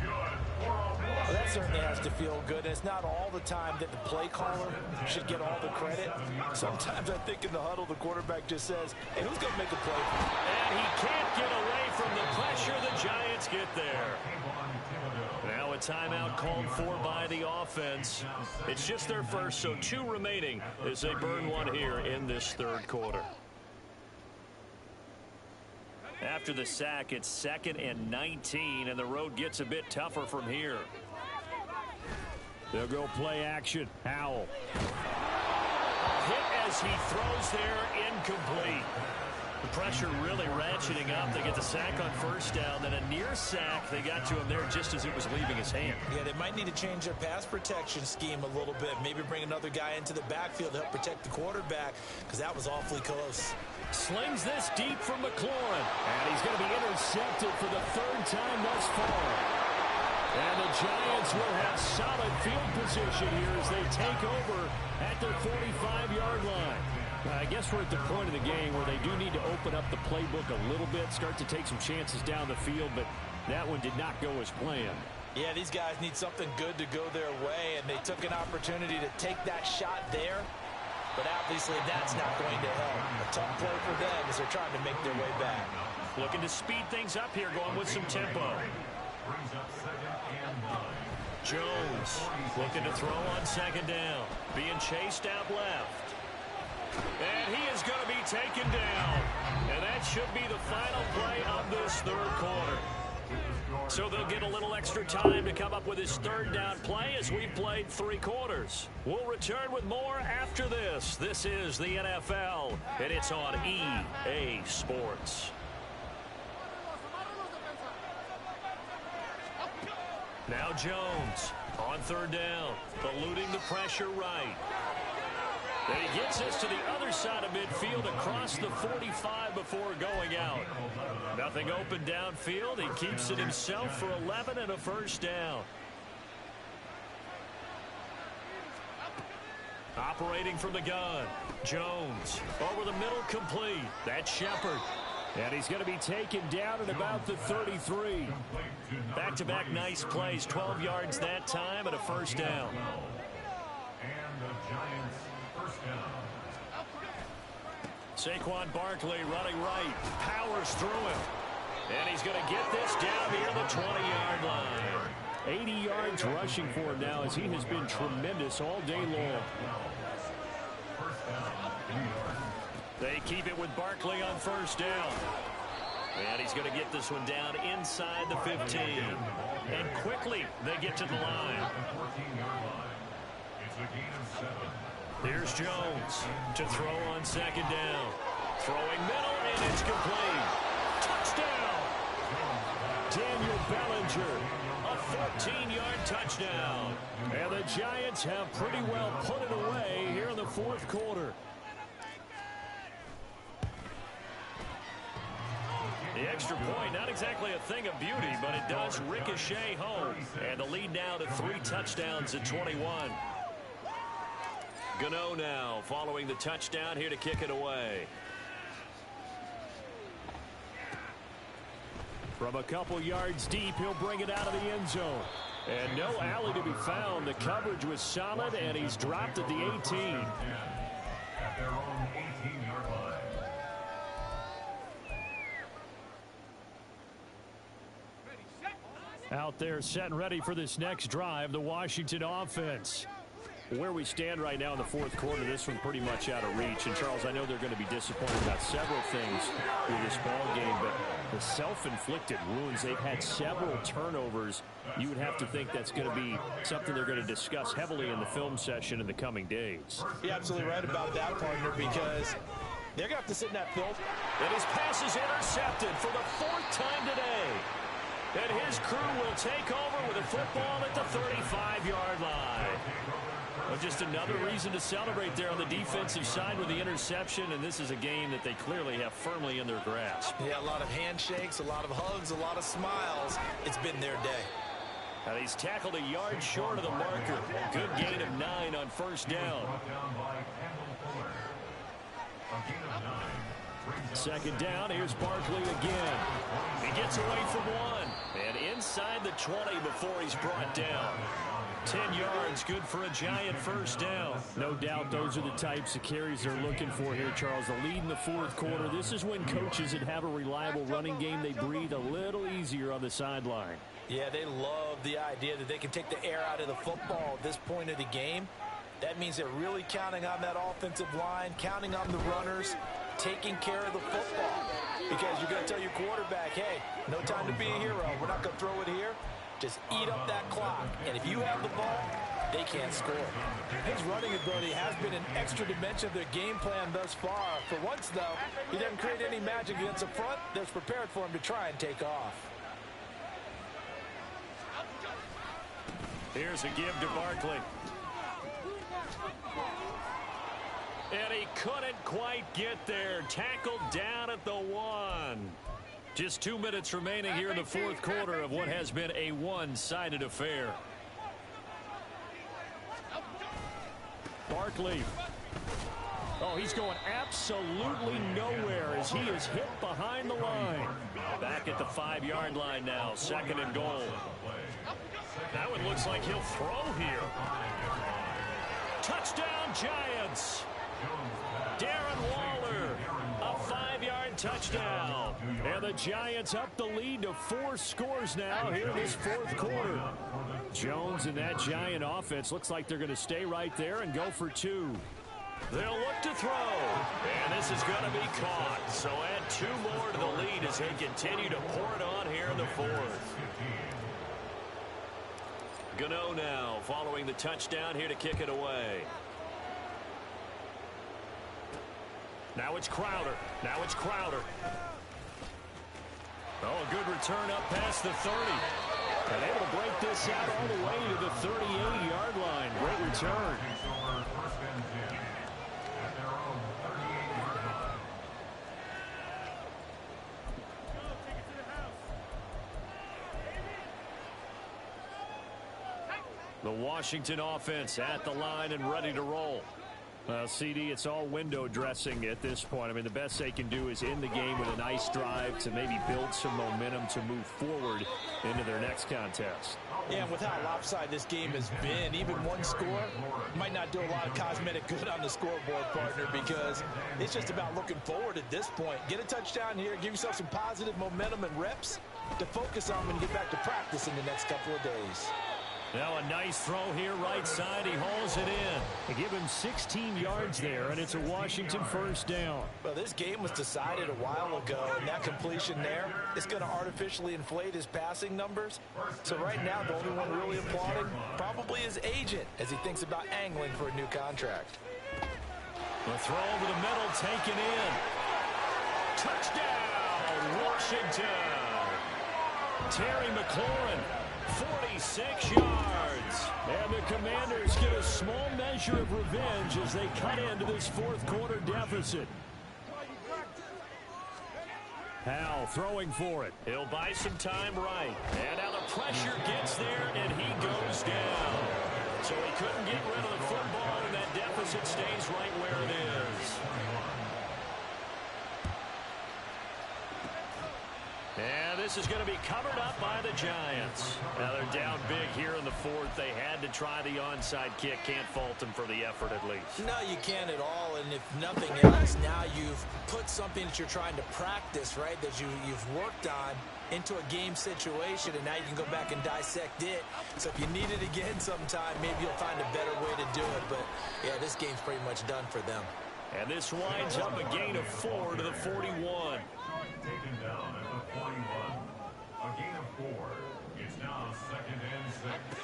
Well, that certainly has to feel good. It's not all the time that the play caller should get all the credit. Sometimes I think in the huddle, the quarterback just says, hey, who's going to make a play? And he can't get away from the pressure. The Giants get there. Now a timeout called for by the offense. It's just their first, so 2 remaining as they burn 1 here in this 3rd quarter. After the sack, it's 2nd and 19, and the road gets a bit tougher from here. They'll go play action. Howell. Hit as he throws there, incomplete. The pressure really ratcheting up. They get the sack on first down, then a near sack. They got to him there just as it was leaving his hand. Yeah, they might need to change their pass protection scheme a little bit. Maybe bring another guy into the backfield to help protect the quarterback, because that was awfully close. Slings this deep from McLaurin. And he's going to be intercepted for the 3rd time thus far. And the Giants will have solid field position here as they take over at their 45-yard line. I guess we're at the point of the game where they do need to open up the playbook a little bit, start to take some chances down the field, but that one did not go as planned. Yeah, these guys need something good to go their way, and they took an opportunity to take that shot there, but obviously that's not going to help. A tough play for them as they're trying to make their way back. Looking to speed things up here, going with some tempo. Jones looking to throw on 2nd down. Being chased out left. And he is going to be taken down. And that should be the final play of this 3rd quarter. So they'll get a little extra time to come up with his 3rd down play as we've played 3 quarters. We'll return with more after this. This is the NFL, and it's on EA Sports. Now Jones on 3rd down, eluding the pressure right. And he gets us to the other side of midfield across the 45 before going out. Nothing open downfield. He keeps it himself for 11 and a first down. Operating from the gun. Jones over the middle, complete. That's Shepard. And he's going to be taken down at about the 33. Back-to-back nice plays. 12 yards that time and a first down. And the Giants first down. Saquon Barkley running right. Powers through him. And he's going to get this down near the 20-yard line. 80 yards rushing for him now as he has been tremendous all day long. They keep it with Barkley on first down. And he's going to get this one down inside the 15. And quickly they get to the line. It's a gain of 7. Here's Jones to throw on second down. Throwing middle, and it's complete. Touchdown! Daniel Bellinger, a 14-yard touchdown. And the Giants have pretty well put it away here in the fourth quarter. The extra point, not exactly a thing of beauty, but it does ricochet home. And the lead now to 3 touchdowns at 21. Gano now following the touchdown here to kick it away. From a couple yards deep, he'll bring it out of the end zone. And no alley to be found. The coverage was solid, and he's dropped at the 18. At their own 18-yard line. Out there set and ready for this next drive, the Washington offense. Where we stand right now in the fourth quarter, this one pretty much out of reach. And, Charles, I know they're going to be disappointed about several things with this ball game, but the self-inflicted wounds, they've had several turnovers. You would have to think that's going to be something they're going to discuss heavily in the film session in the coming days. You're absolutely right about that, partner, because they're going to have to sit in that film. And his pass is intercepted for the 4th time today. And his crew will take over with a football at the 35-yard line. Well, just another reason to celebrate there on the defensive side with the interception, and this is a game that they clearly have firmly in their grasp. Yeah, a lot of handshakes, a lot of hugs, a lot of smiles. It's been their day. And he's tackled a yard short of the marker. Good gain of 9 on first down. Second down, here's Barkley again. He gets away from one. And inside the 20 before he's brought down. 10 yards, good for a Giant first down. No doubt those are the types of carries they're looking for here, Charles. The lead in the fourth quarter. This is when coaches that have a reliable running game, they breathe a little easier on the sideline. Yeah, they love the idea that they can take the air out of the football at this point of the game. That means they're really counting on that offensive line, counting on the runners, taking care of the football. Because you're going to tell your quarterback, hey, no time to be a hero. We're not going to throw it here. Just eat up that clock. And if you have the ball, they can't score. His running ability has been an extra dimension of their game plan thus far. For once, though, he doesn't create any magic against the front that's prepared for him to try and take off. Here's a give to Barkley. And he couldn't quite get there. Tackled down at the 1. Just 2 minutes remaining here in the fourth quarter of what has been a one-sided affair. Barkley. Oh, he's going absolutely nowhere as he is hit behind the line. Back at the 5-yard line now, 2nd and goal. That one looks like he'll throw here. Touchdown, Giants. Darren Waller, a 5-yard touchdown. And the Giants up the lead to 4 scores now here in this fourth quarter. Jones and that Giant offense looks like they're going to stay right there and go for 2. They'll look to throw. And this is going to be caught. So add 2 more to the lead as they continue to pour it on here in the fourth. Gano now following the touchdown here to kick it away. Now it's Crowder. Oh, a good return up past the 30. And able to break this out all the way to the 38-yard line. Great return. The Washington offense at the line and ready to roll. CD, it's all window dressing at this point. I mean, the best they can do is end the game with a nice drive to maybe build some momentum to move forward into their next contest. Yeah, and with how lopsided this game has been, even one score might not do a lot of cosmetic good on the scoreboard, partner, because it's just about looking forward at this point. Get a touchdown here, give yourself some positive momentum and reps to focus on when you get back to practice in the next couple of days. Now a nice throw here right side. He hauls it in. They give him 16 yards there, and it's a Washington first down. Well, this game was decided a while ago, and that completion there is going to artificially inflate his passing numbers. So right now, the only one really applauding probably his agent as he thinks about angling for a new contract. The throw over the middle, taken in. Touchdown, Washington. Terry McLaurin, 46 yards. And the Commanders get a small measure of revenge as they cut into this fourth quarter deficit. Hal throwing for it. He'll buy some time right. And now the pressure gets there, and he goes down. So he couldn't get rid of the football, and that deficit stays right where it is. And this is going to be covered up by the Giants. Now they're down big here in the fourth. They had to try the onside kick. Can't fault them for the effort at least. No, you can't at all. And if nothing else, now you've put something that you're trying to practice, right, that you've worked on into a game situation, and now you can go back and dissect it. So if you need it again sometime, maybe you'll find a better way to do it. But, yeah, this game's pretty much done for them. And this winds up a gain of 4 to the 41. Taken down at the 41. A gain of 4. It's now 2nd and 6.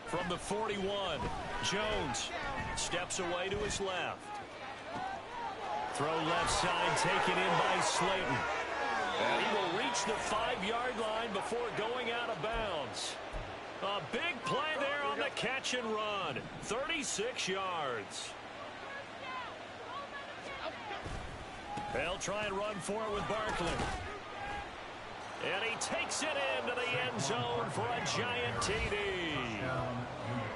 From the 41, Jones steps away to his left. Throw left side, taken in by Slayton. And he will reach the 5-yard line before going out of bounds. A big play there on the catch and run. 36 yards. They'll try and run for it with Barkley. And he takes it into the end zone for a giant TD.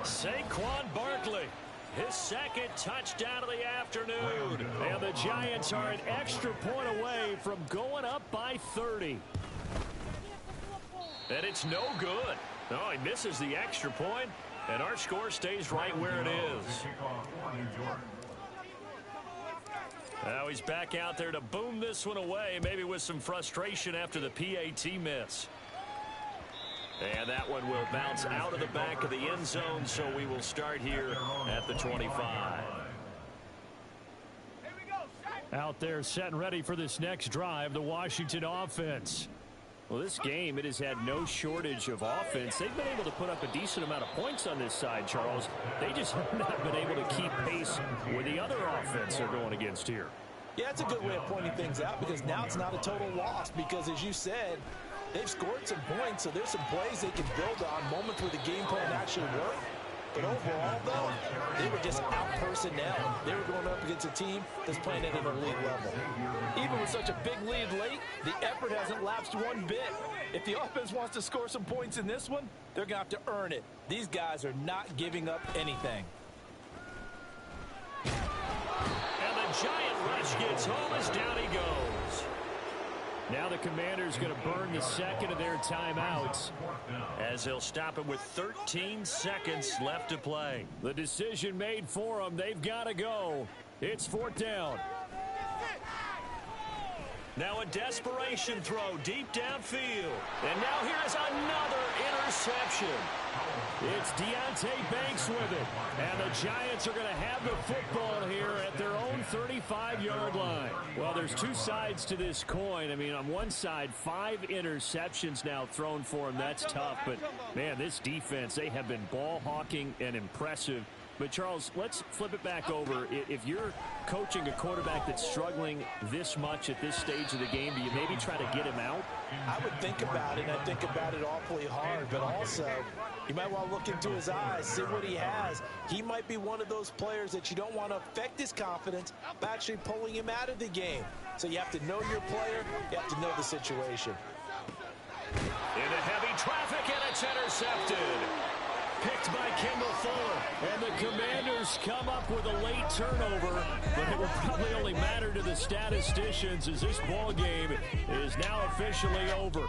Saquon Barkley, his second touchdown of the afternoon. And the Giants are an extra point away from going up by 30. And it's no good. No, he misses the extra point, and our score stays right where it is. Now he's back out there to boom this one away, maybe with some frustration after the PAT miss. And that one will bounce out of the back of the end zone, so we will start here at the 25. Out there set and ready for this next drive, the Washington offense. Well, this game, it has had no shortage of offense. They've been able to put up a decent amount of points on this side, Charles. They just have not been able to keep pace with the other offense they're going against here. Yeah, it's a good way of pointing things out because now it's not a total loss because, as you said, they've scored some points, so there's some plays they can build on, moments where the game plan actually worked. But overall, though, they were just out-personnel. They were going up against a team that's playing at an elite level. Even with such a big lead late, the effort hasn't lapsed one bit. If the offense wants to score some points in this one, they're going to have to earn it. These guys are not giving up anything. And the giant rush gets home as down he goes. Now the Commanders going to burn the second of their timeouts as they'll stop it with 13 seconds left to play. The decision made for them. They've got to go. It's 4th down. Now a desperation throw deep downfield. And now here is another interception. It's Deontay Banks with it. And the Giants are going to have the football here at their own 35-yard line. Well, there's two sides to this coin. I mean, on one side, 5 interceptions now thrown for them. That's tough. But, man, this defense, they have been ball hawking and impressive. But, Charles, let's flip it back over. If you're coaching a quarterback that's struggling this much at this stage of the game, do you maybe try to get him out? I would think about it, and I think about it awfully hard. But also, you might want to look into his eyes, see what he has. He might be one of those players that you don't want to affect his confidence by actually pulling him out of the game. So you have to know your player. You have to know the situation. Into heavy traffic, and it's intercepted. Picked by Kendall Fuller. And the Commanders come up with a late turnover, but it will probably only matter to the statisticians as this ball game is now officially over.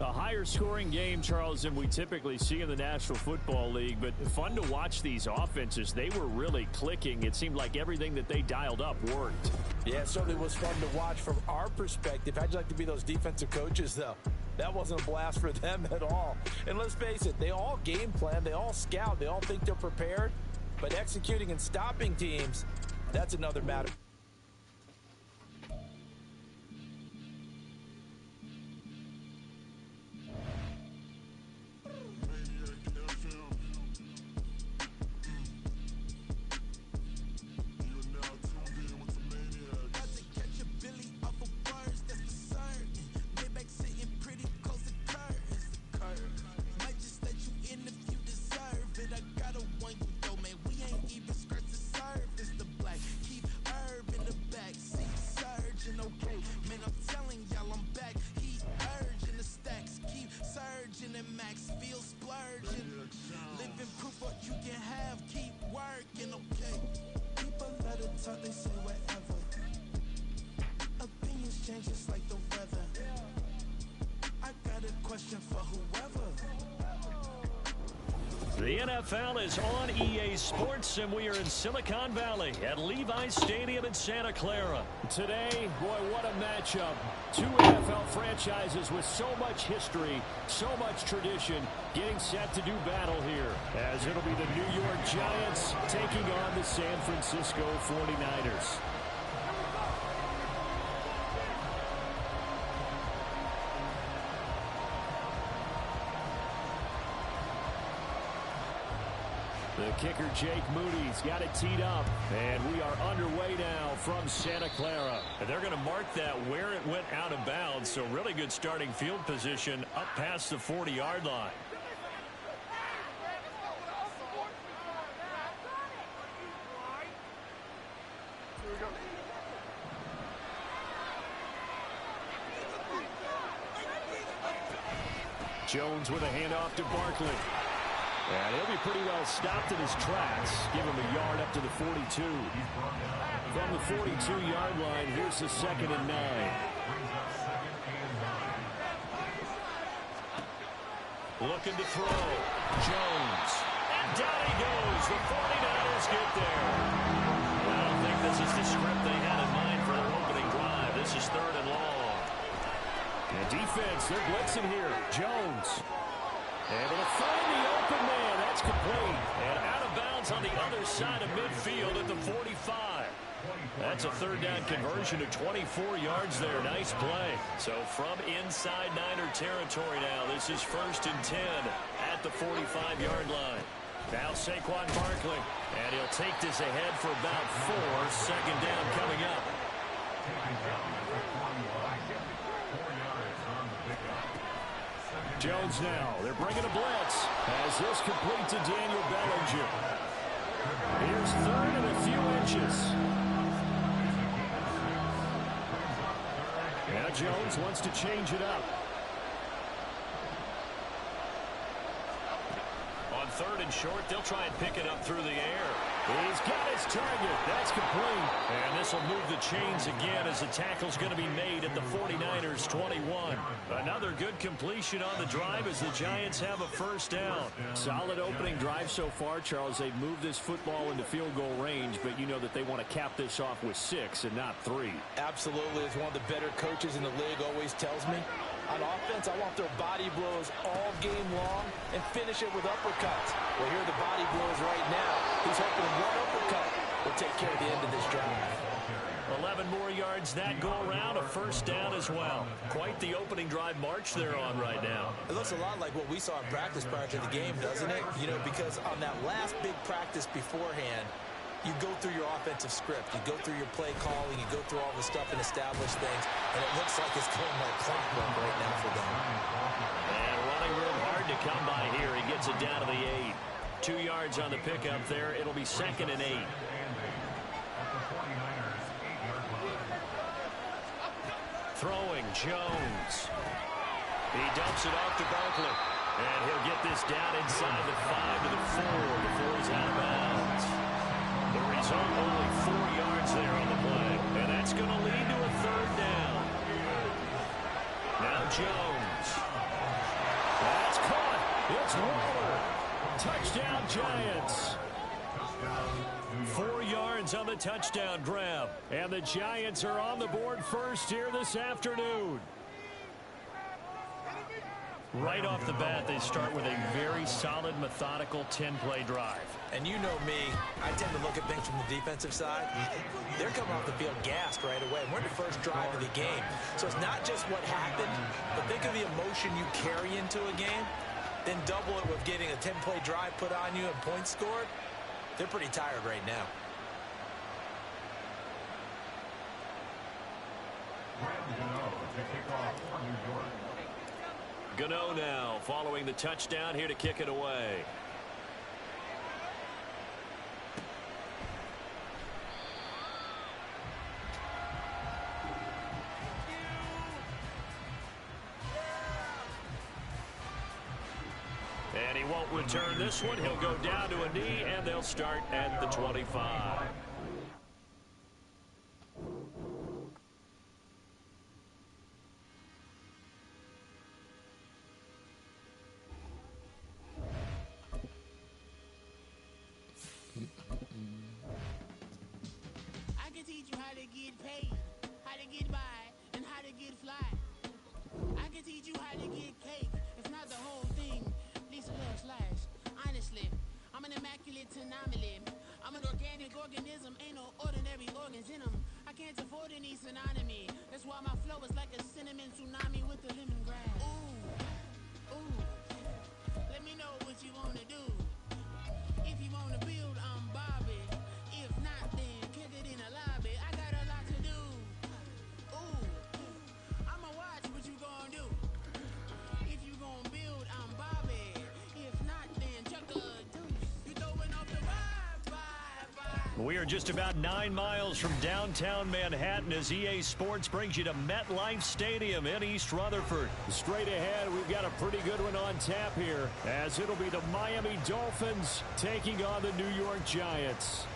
A higher scoring game, Charles, than we typically see in the National Football League, but fun to watch these offenses. They were really clicking. It seemed like everything that they dialed up worked. Yeah, it certainly was fun to watch from our perspective. How'd you like to be those defensive coaches, though? That wasn't a blast for them at all. And let's face it, they all game plan, they all scout, they all think they're prepared, but executing and stopping teams, that's another matter. They say whatever. Opinions change just like the weather. I got a question for whoever. The NFL is on EA Sports, and we are in Silicon Valley at Levi's Stadium in Santa Clara. Today, boy, what a matchup. Two NFL franchises with so much history, so much tradition, getting set to do battle here, as it'll be the New York Giants taking on the San Francisco 49ers. The kicker, Jake Moody's got it teed up, and we are underway now from Santa Clara. And they're going to mark that where it went out of bounds, so really good starting field position up past the 40-yard line. Jones with a handoff to Barkley. And he'll be pretty well stopped in his tracks. Give him a yard up to the 42. From the 42-yard line, here's the 2nd and 9. Looking to throw. Jones. And down he goes. The 49ers get there. I don't think this is the script they had in mind for their opening drive. This is 3rd and long. And defense, they're blitzing here. Jones. Able to find the open man. That's complete. And out of bounds on the other side of midfield at the 45. That's a 3rd down conversion to 24 yards there. Nice play. So from inside Niner territory now, this is 1st and 10 at the 45-yard line. Now Saquon Barkley. And he'll take this ahead for about 4. 2nd down coming up. Jones now. They're bringing a blitz. As this complete to Daniel Bellinger. Here's 3rd and a few inches. Now Jones wants to change it up. On 3rd and short, they'll try and pick it up through the air. He's got his target. That's complete. And this will move the chains again as the tackle's going to be made at the 49ers 21. Another good completion on the drive as the Giants have a 1st down. Solid opening drive so far, Charles. They've moved this football into field goal range, but you know that they want to cap this off with 6 and not 3. Absolutely. As one of the better coaches in the league always tells me, on offense, I want their body blows all game long and finish it with uppercuts. Well, here are the body blows right now. He's hoping one uppercut will take care of the end of this drive. 11 more yards that go around, a 1st down as well. Quite the opening drive march they're on right now. It looks a lot like what we saw in practice prior to the game, doesn't it? You know, because on that last big practice beforehand, you go through your offensive script. You go through your play calling. You go through all the stuff and establish things. And it looks like it's going like clockwork right now for them. And running room hard to come by here. He gets it down to the 8. 2 yards on the pickup there. It'll be 2nd and 8. Throwing Jones. He dumps it off to Barkley. And he'll get this down inside the 5 to the 4 before he's out of bounds. The result, only 4 yards there on the play. And that's going to lead to a 3rd down. Now Jones. It's Waller. Touchdown, Giants. 4 yards on the touchdown grab. And the Giants are on the board first here this afternoon. Right off the bat, they start with a very solid, methodical 10-play drive. And you know me, I tend to look at things from the defensive side. They're coming off the field gassed right away. We're in the first drive of the game. So it's not just what happened, but think of the emotion you carry into a game. Then double it with getting a 10-play drive put on you and points scored. They're pretty tired right now. To kick off for New York. Gano now following the touchdown here to kick it away. And he won't return this one. He'll go down to a knee, and they'll start at the 25. I can teach you how to get paid, how to get by, and how to get fly. I can teach you how to get cake, if not the whole thing, at least a little slice. Honestly, I'm an immaculate anomaly. I'm an organic organism, ain't no ordinary organs in them. I can't afford any synonymy. That's why my flow is like a cinnamon tsunami with the lemongrass. Ooh, ooh. Let me know what you wanna do. If you wanna build, I'm Bobby. If not, then kick it in the lobby. I got a lot to do. Ooh, I'ma watch what you gonna do. If you gonna build, I'm Bobby. If not, then chuck a deuce. You throwing off the vibe. We are just about 9 miles from downtown Manhattan as EA Sports brings you to MetLife Stadium in East Rutherford. Straight ahead, we've got a pretty good one on tap here, as it'll be the Miami Dolphins taking on the New York Giants.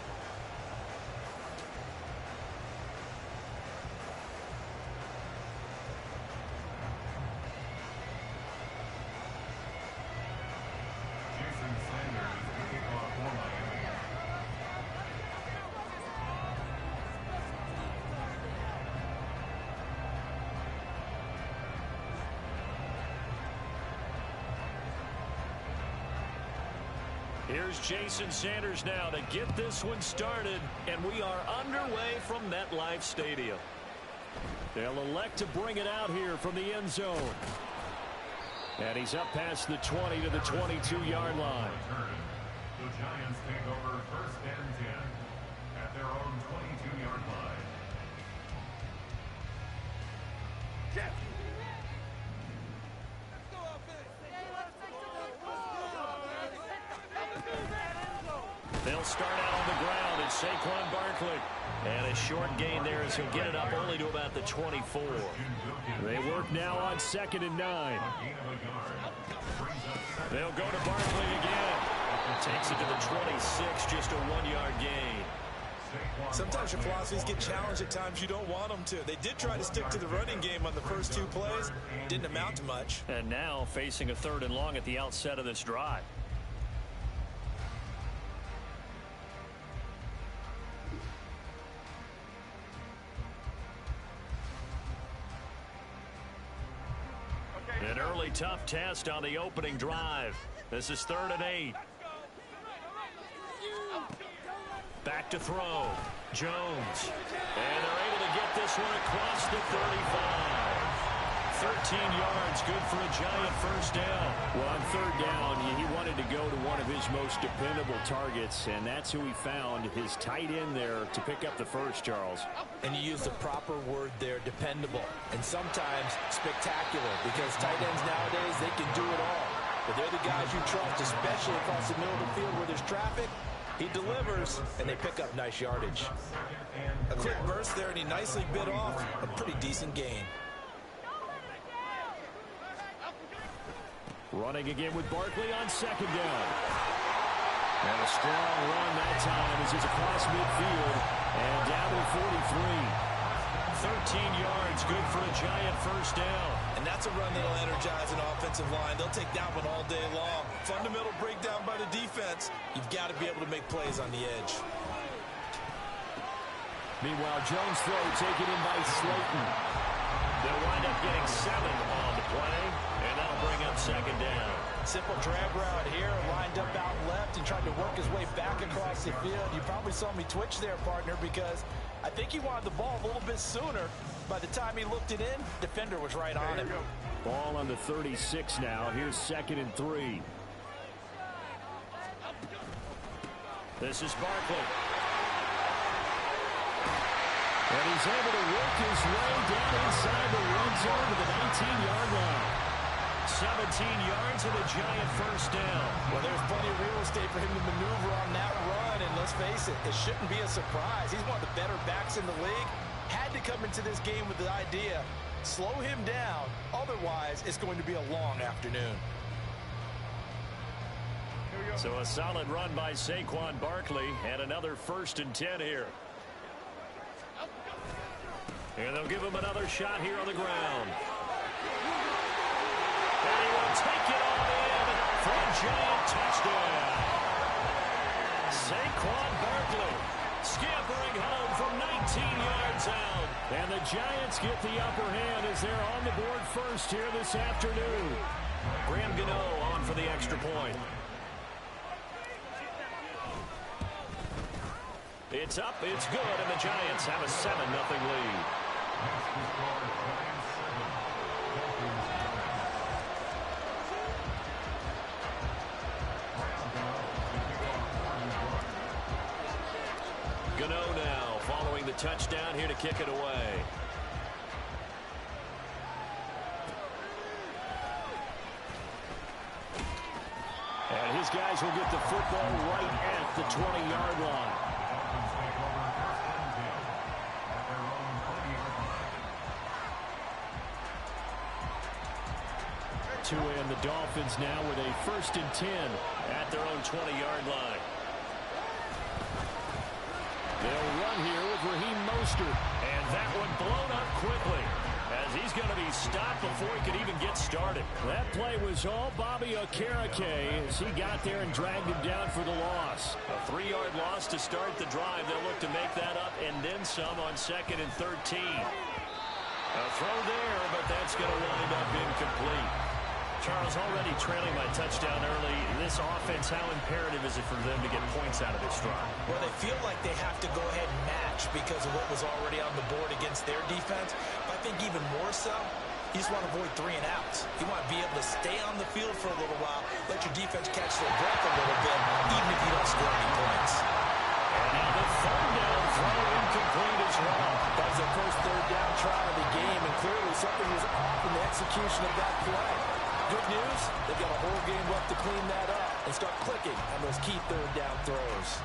Jason Sanders to kick off for Miami. Here's Jason Sanders now to get this one started, and we are underway from MetLife Stadium. They'll elect to bring it out here from the end zone. And he's up past the 20 to the 22-yard line. The Giants take over first and 10 at their own 22-yard line. They'll start out on the ground. It's Saquon Barkley. And a short gain there as he'll get it up only to about the 24. They work now on 2nd and 9. Gain of a yard. They'll go to Barkley again. Takes it to the 26, just a 1-yard gain. Sometimes your philosophies get challenged at times you don't want them to. They did try to stick to the running game on the first 2 plays. Didn't amount to much. And now facing a 3rd and long at the outset of this drive. An early tough test on the opening drive. This is 3rd and 8. Back to throw. Jones. And they're able to get this one across the 35. 13 yards, good for a Giant first down. Well, on 3rd down, he wanted to go to one of his most dependable targets, and that's who he found, his tight end there, to pick up the first, Charles. And you use the proper word there, dependable. And sometimes spectacular, because tight ends nowadays, they can do it all. But they're the guys you trust, especially across the middle of the field where there's traffic. He delivers, and they pick up nice yardage. A quick burst there, and he nicely bit off a pretty decent gain. Running again with Barkley on 2nd down. And a strong run that time as he's across midfield and down to 43. 13 yards, good for a Giant first down. And that's a run that'll energize an offensive line. They'll take that one all day long. Fundamental breakdown by the defense. You've got to be able to make plays on the edge. Meanwhile, Jones' throw taken in by Slayton. They'll wind up getting 7 on the play, and that'll bring up second down. Simple drag route here, lined up out left and tried to work his way back across the field. You probably saw me twitch there, partner, because I think he wanted the ball a little bit sooner. By the time he looked it in, defender was right on him. Ball on the 36 now. Here's 2nd and 3. This is Barkley. And he's able to work his way down inside the red zone to the 19-yard line. 17 yards and a giant first down. Well, there's plenty of real estate for him to maneuver on that run, and let's face it, it shouldn't be a surprise. He's one of the better backs in the league. Had to come into this game with the idea, slow him down, otherwise it's going to be a long afternoon. So a solid run by Saquon Barkley, and another 1st and 10 here. And they'll give him another shot here on the ground. And he will take it all in for a giant touchdown. Saquon Barkley scampering home from 19 yards out. And the Giants get the upper hand as they're on the board first here this afternoon. Graham Gano on for the extra point. It's up, it's good, and the Giants have a 7-0 lead. Gano now following the touchdown here to kick it away. And his guys will get the football right at the 20-yard line. And the Dolphins now with a 1st and 10 at their own 20-yard line. They'll run here with Raheem Mostert. And that one blown up quickly as he's going to be stopped before he could even get started. That play was all Bobby Okereke as he got there and dragged him down for the loss. A 3-yard loss to start the drive. They'll look to make that up and then some on 2nd and 13. A throw there, but that's going to wind up incomplete. Charles, already trailing by touchdown early. This offense, how imperative is it for them to get points out of this drive? Well, they feel like they have to go ahead and match because of what was already on the board against their defense. But I think even more so, you just want to avoid 3 and outs. You want to be able to stay on the field for a little while, let your defense catch their breath a little bit, even if you don't score any points. And now the 3rd down throw incomplete as well. That was their first 3rd down try of the game, and clearly something was off in the execution of that play. Good news, they've got a whole game left to clean that up and start clicking on those key 3rd down throws.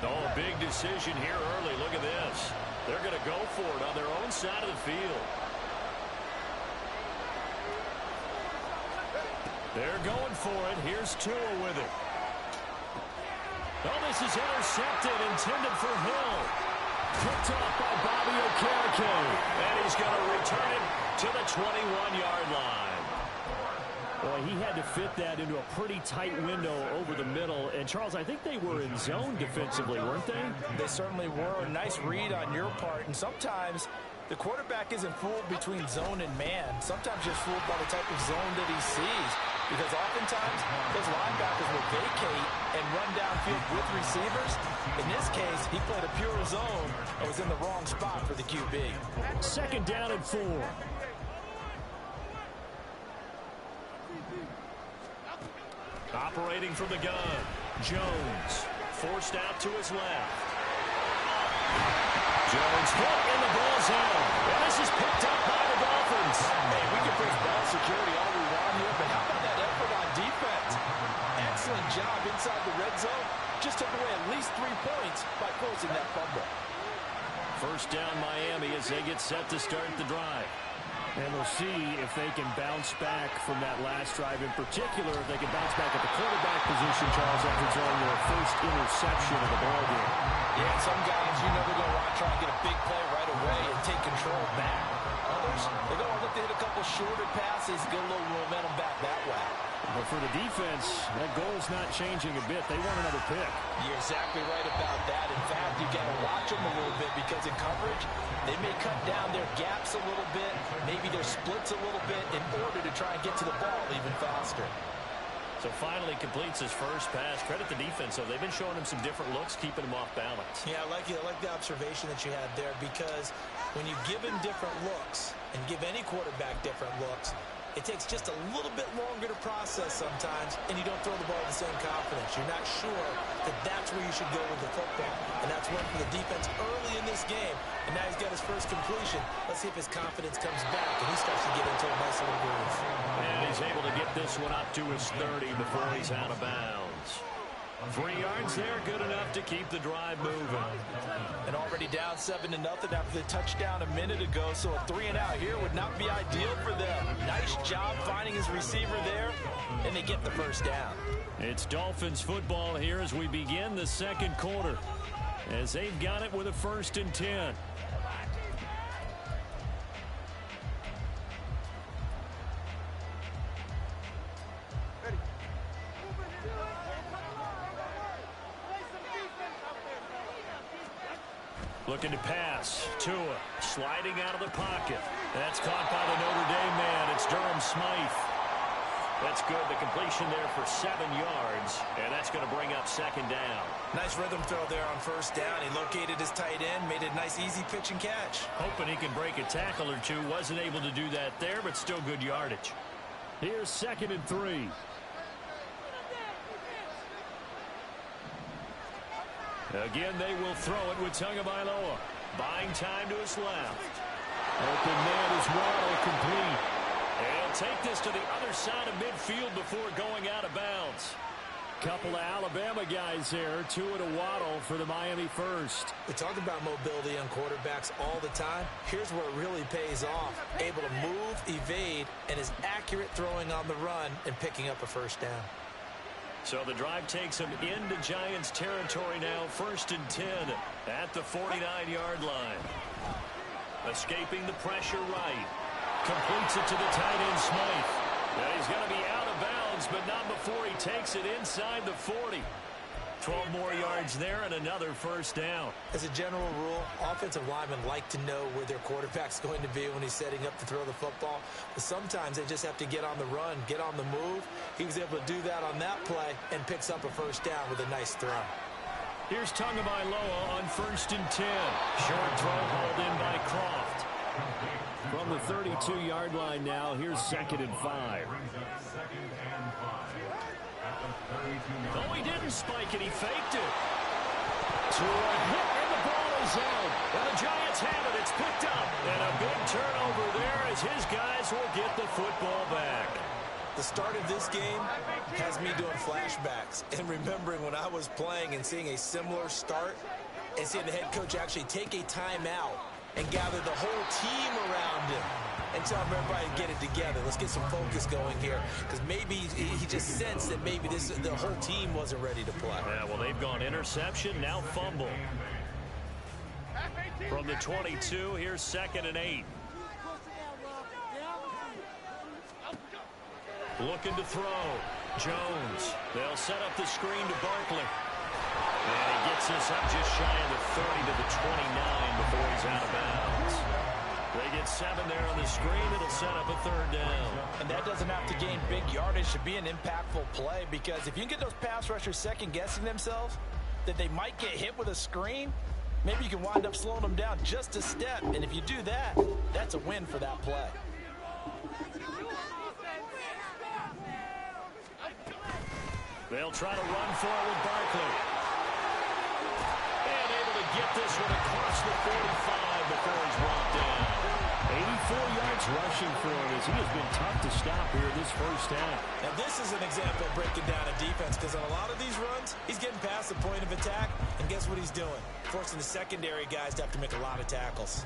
Oh, big decision here early. Look at this. They're going to go for it on their own side of the field. They're going for it. Here's Tua with it. Oh, this is intercepted, intended for Hill. Picked off by Bobby Okereke. And he's going to return it to the 21-yard line. Boy, he had to fit that into a pretty tight window over the middle. And, Charles, I think they were in zone defensively, weren't they? They certainly were. A nice read on your part. And sometimes the quarterback isn't fooled between zone and man. Sometimes just fooled by the type of zone that he sees. Because oftentimes, those linebackers will vacate and run downfield with receivers. In this case, he played a pure zone and was in the wrong spot for the QB. 2nd down and 4. Operating from the gun, Jones forced out to his left. Jones hit in the ball zone. And this is picked up by the Dolphins. Hey, we can push ball security all we want here, but how about that effort on defense? Excellent job inside the red zone. Just took away at least 3 points by forcing that fumble. First down Miami as they get set to start the drive. And we'll see if they can bounce back from that last drive. In particular, if they can bounce back at the quarterback position, Charles, after throwing their first interception of the ballgame. Yeah, some guys, you know they're going to want to try and get a big play right away and take control back. Others, they're going to look to hit a couple shorter passes, get a little momentum back that way. But for the defense, that goal's not changing a bit. They want another pick. You're exactly right about that. In fact, you got to watch them a little bit because in coverage, they may cut down their gaps a little bit, maybe their splits a little bit in order to try and get to the ball even faster. So finally completes his first pass. Credit the defense, though. They've been showing him some different looks, keeping him off balance. Yeah, I like the observation that you had there because when you give him different looks and give any quarterback different looks, it takes just a little bit longer to process sometimes, and you don't throw the ball with the same confidence. You're not sure that that's where you should go with the football, and that's worked for the defense early in this game, and now he's got his first completion. Let's see if his confidence comes back, and he starts to get into a nice little groove. And he's able to get this one up to his 30 before he's out of bounds. 3 yards there, good enough to keep the drive moving. And already down 7-0 after the touchdown a minute ago, so a 3-and-out here would not be ideal for them. Nice job finding his receiver there, and they get the first down. It's Dolphins football here as we begin the second quarter, as they've got it with a 1st and 10. Looking to pass. Tua sliding out of the pocket. That's caught by the Notre Dame man. It's Durham Smythe. That's good. The completion there for 7 yards. And that's going to bring up 2nd down. Nice rhythm throw there on 1st down. He located his tight end, made it a nice easy pitch and catch. Hoping he can break a tackle or two. Wasn't able to do that there, but still good yardage. Here's 2nd and 3. Again, they will throw it with Tagovailoa. Buying time to his left. Open man is Waddle, complete. He'll take this to the other side of midfield before going out of bounds. Couple of Alabama guys there. Tua to Waddle for the Miami first. We talk about mobility on quarterbacks all the time. Here's where it really pays off. Able to move, evade, and is accurate throwing on the run and picking up a 1st down. So the drive takes him into Giants territory now. 1st and 10 at the 49-yard line. Escaping the pressure right. Completes it to the tight end, Smythe. Now he's going to be out of bounds, but not before he takes it inside the 40. 12 more yards there and another 1st down. As a general rule, offensive linemen like to know where their quarterback's going to be when he's setting up to throw the football. But sometimes they just have to get on the run, get on the move. He was able to do that on that play and picks up a 1st down with a nice throw. Here's Tagovailoa on 1st and 10. Short throw hauled in by Croft. From the 32-yard line now, here's 2nd and 5. Oh, he didn't spike it. He faked it. To a hit, and the ball is out. And the Giants have it. It's picked up. And a big turnover there as his guys will get the football back. The start of this game has me doing flashbacks and remembering when I was playing and seeing a similar start and seeing the head coach actually take a timeout and gather the whole team around him and tell everybody to get it together. Let's get some focus going here, because maybe he just sensed that maybe the whole team wasn't ready to play. Yeah, well, they've gone interception, now fumble. From the 22, here's 2nd and 8. Looking to throw. Jones. They'll set up the screen to Barkley. And he gets this up just shy of the 30 to the 29 before he's out of bounds. They get 7 there on the screen. It'll set up a 3rd down. And that doesn't have to gain big yardage to be an impactful play, because if you can get those pass rushers second-guessing themselves that they might get hit with a screen, maybe you can wind up slowing them down just a step. And if you do that, that's a win for that play. They'll try to run forward Barkley. And able to get this one across the 45 before he's brought down. 84 yards rushing for him as he has been tough to stop here this 1st half. Now this is an example of breaking down a defense, because on a lot of these runs, he's getting past the point of attack, and And guess what he's doing? Forcing the secondary guys to have to make a lot of tackles.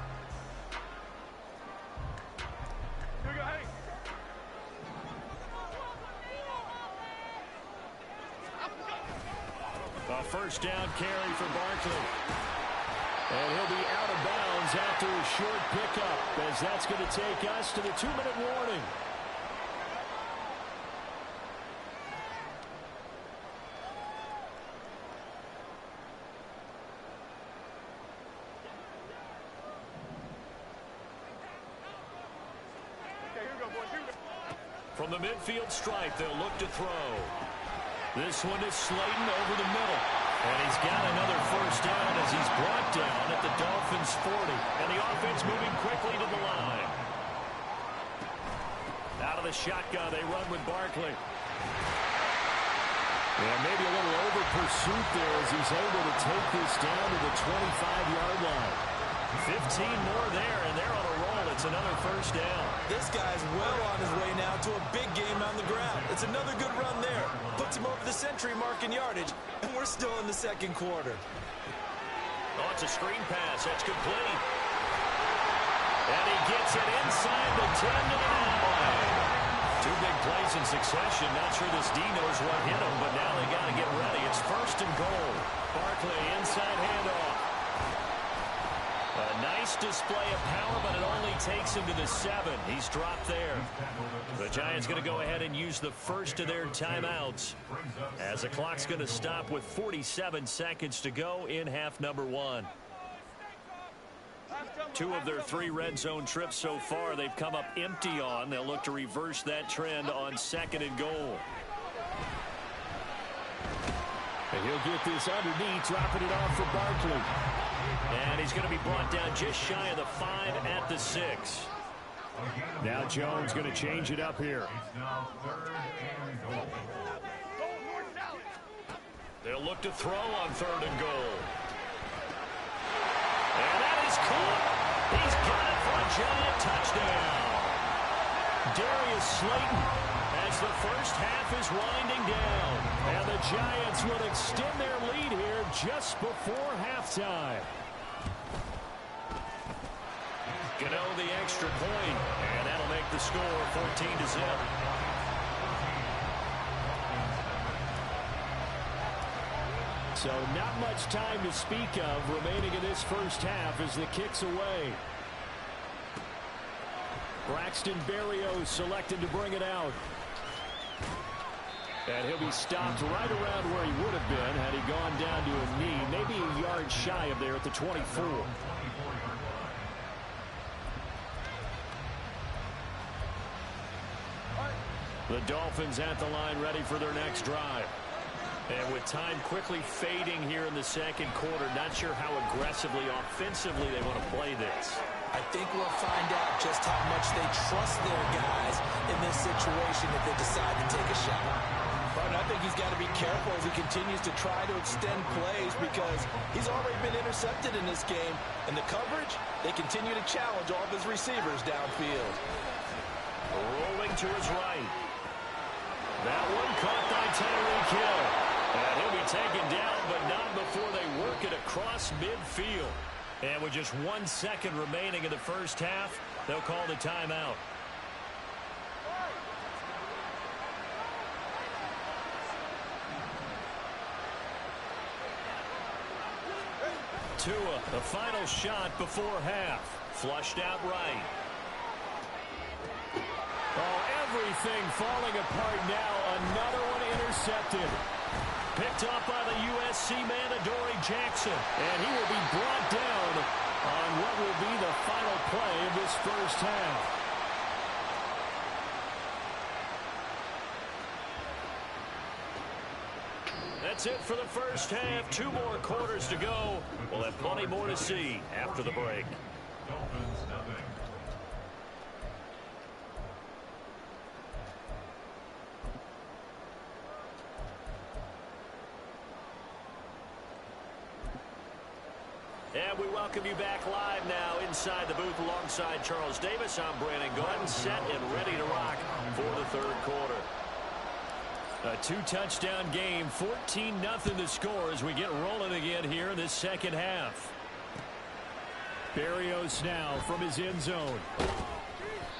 A first down carry for Barkley. And he'll be out of bounds after a short pickup, as that's going to take us to the 2-minute warning. From the midfield stripe, they'll look to throw. This one is Slayton over the middle. And he's got another first down as he's brought down at the Dolphins' 40. And the offense moving quickly to the line. Out of the shotgun, they run with Barkley. Yeah, maybe a little over pursuit there as he's able to take this down to the 25-yard line. 15 more there, and they're on a roll. It's another first down. This guy's well on his way now to a big game on the ground. It's another good run there. Puts him over the century mark in yardage, and we're still in the second quarter. Oh, it's a screen pass. That's complete. And he gets it inside the 10 to the 9. Two big plays in succession. Not sure this D knows what hit him, but now they got to get ready. It's first and goal. Barkley inside handoff. A nice display of power, but it only takes him to the 7. He's dropped there. The Giants going to go ahead and use the first of their timeouts, as the clock's going to stop with 47 seconds to go in half number 1. 2 of their 3 red zone trips so far they've come up empty on. They'll look to reverse that trend on 2nd and goal. And he'll get this underneath, dropping it off for Barkley. And he's going to be brought down just shy of the 5 at the 6. Now Jones going to change it up here. They'll look to throw on 3rd and goal. And that is caught. He's got it for a Giant touchdown. Darius Slayton, as the first half is winding down. And the Giants will extend their lead here just before halftime. Gano the extra point, and that'll make the score 14-0. So not much time to speak of remaining in this first half as the kick's away. Braxton Berrios selected to bring it out. And he'll be stopped right around where he would have been had he gone down to a knee, maybe a yard shy of there at the 24. The Dolphins at the line ready for their next drive. And with time quickly fading here in the second quarter, not sure how aggressively, offensively they want to play this. I think we'll find out just how much they trust their guys in this situation if they decide to take a shot. But I think he's got to be careful as he continues to try to extend plays because he's already been intercepted in this game. And the coverage, they continue to challenge all of his receivers downfield. Rolling to his right. That one caught by Tyreek Hill. And he'll be taken down, but not before they work it across midfield. And with just 1 second remaining in the first half, they'll call the timeout. Tua, the final shot before half. Flushed out right. Oh, everything falling apart now. Another one intercepted. Picked up by the USC man, Adoree Jackson. And he will be brought down on what will be the final play of this first half. That's it for the first half. 2 more quarters to go. We'll have plenty more to see after the break. Dolphins nothing. And we welcome you back live now inside the booth alongside Charles Davis. I'm Brandon Gordon, set and ready to rock for the third quarter. A 2-touchdown game, 14-0 the score as we get rolling again here in this second half. Berrios now from his end zone.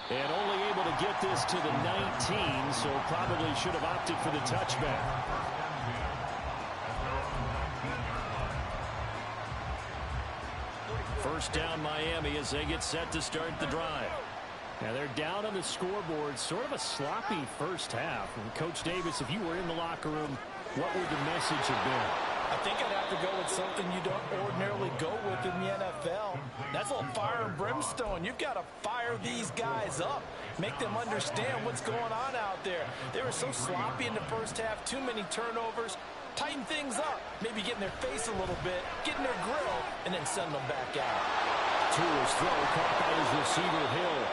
And only able to get this to the 19, so probably should have opted for the touchback. First down Miami as they get set to start the drive. Now they're down on the scoreboard, sort of a sloppy first half. And Coach Davis, if you were in the locker room, what would the message have been? I think I'd have to go with something you don't ordinarily go with in the NFL. That's a little fire and brimstone. You've got to fire these guys up. Make them understand what's going on out there. They were so sloppy in the first half, too many turnovers. Tighten things up. Maybe get in their face a little bit, get in their grill, and then send them back out. Tua's throw caught by his receiver, Hill.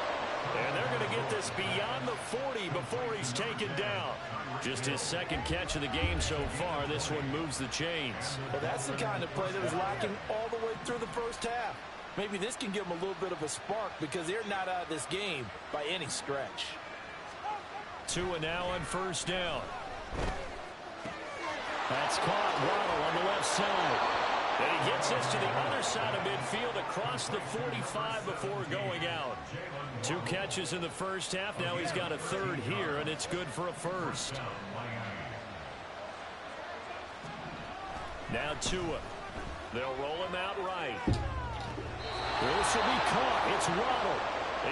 And they're going to get this beyond the 40 before he's taken down. Just his second catch of the game so far. This one moves the chains. Well, that's the kind of play that was lacking all the way through the first half. Maybe this can give them a little bit of a spark because they're not out of this game by any stretch. Tua now on first down. That's caught. Waddle on the left side. And he gets us to the other side of midfield across the 45 before going out. 2 catches in the first half. Now he's got a third here, and it's good for a first. Now Tua. They'll roll him out right. This will be caught. It's Waddle.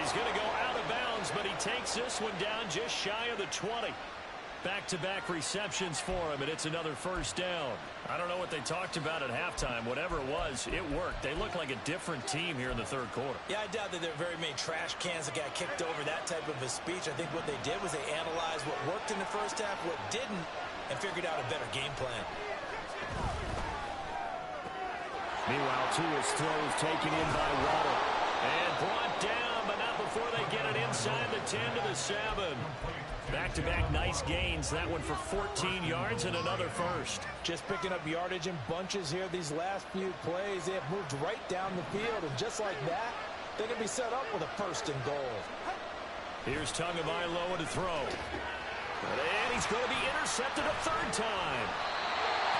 He's going to go out of bounds, but he takes this one down just shy of the 20. Back-to-back receptions for him, and it's another first down. I don't know what they talked about at halftime. Whatever it was, it worked. They look like a different team here in the third quarter. Yeah, I doubt that there are very many trash cans that got kicked over, that type of a speech. I think what they did was they analyzed what worked in the first half, what didn't, and figured out a better game plan. Meanwhile, Tua's throw is taken in by Waddle. And brought down, but not before they get it inside the 10 to the 7. Back-to-back nice gains. That one for 14 yards and another first. Just picking up yardage in bunches here these last few plays. They have moved right down the field, and just like that, they can be set up with a first and goal. Here's Tagovailoa to throw. And he's going to be intercepted a third time.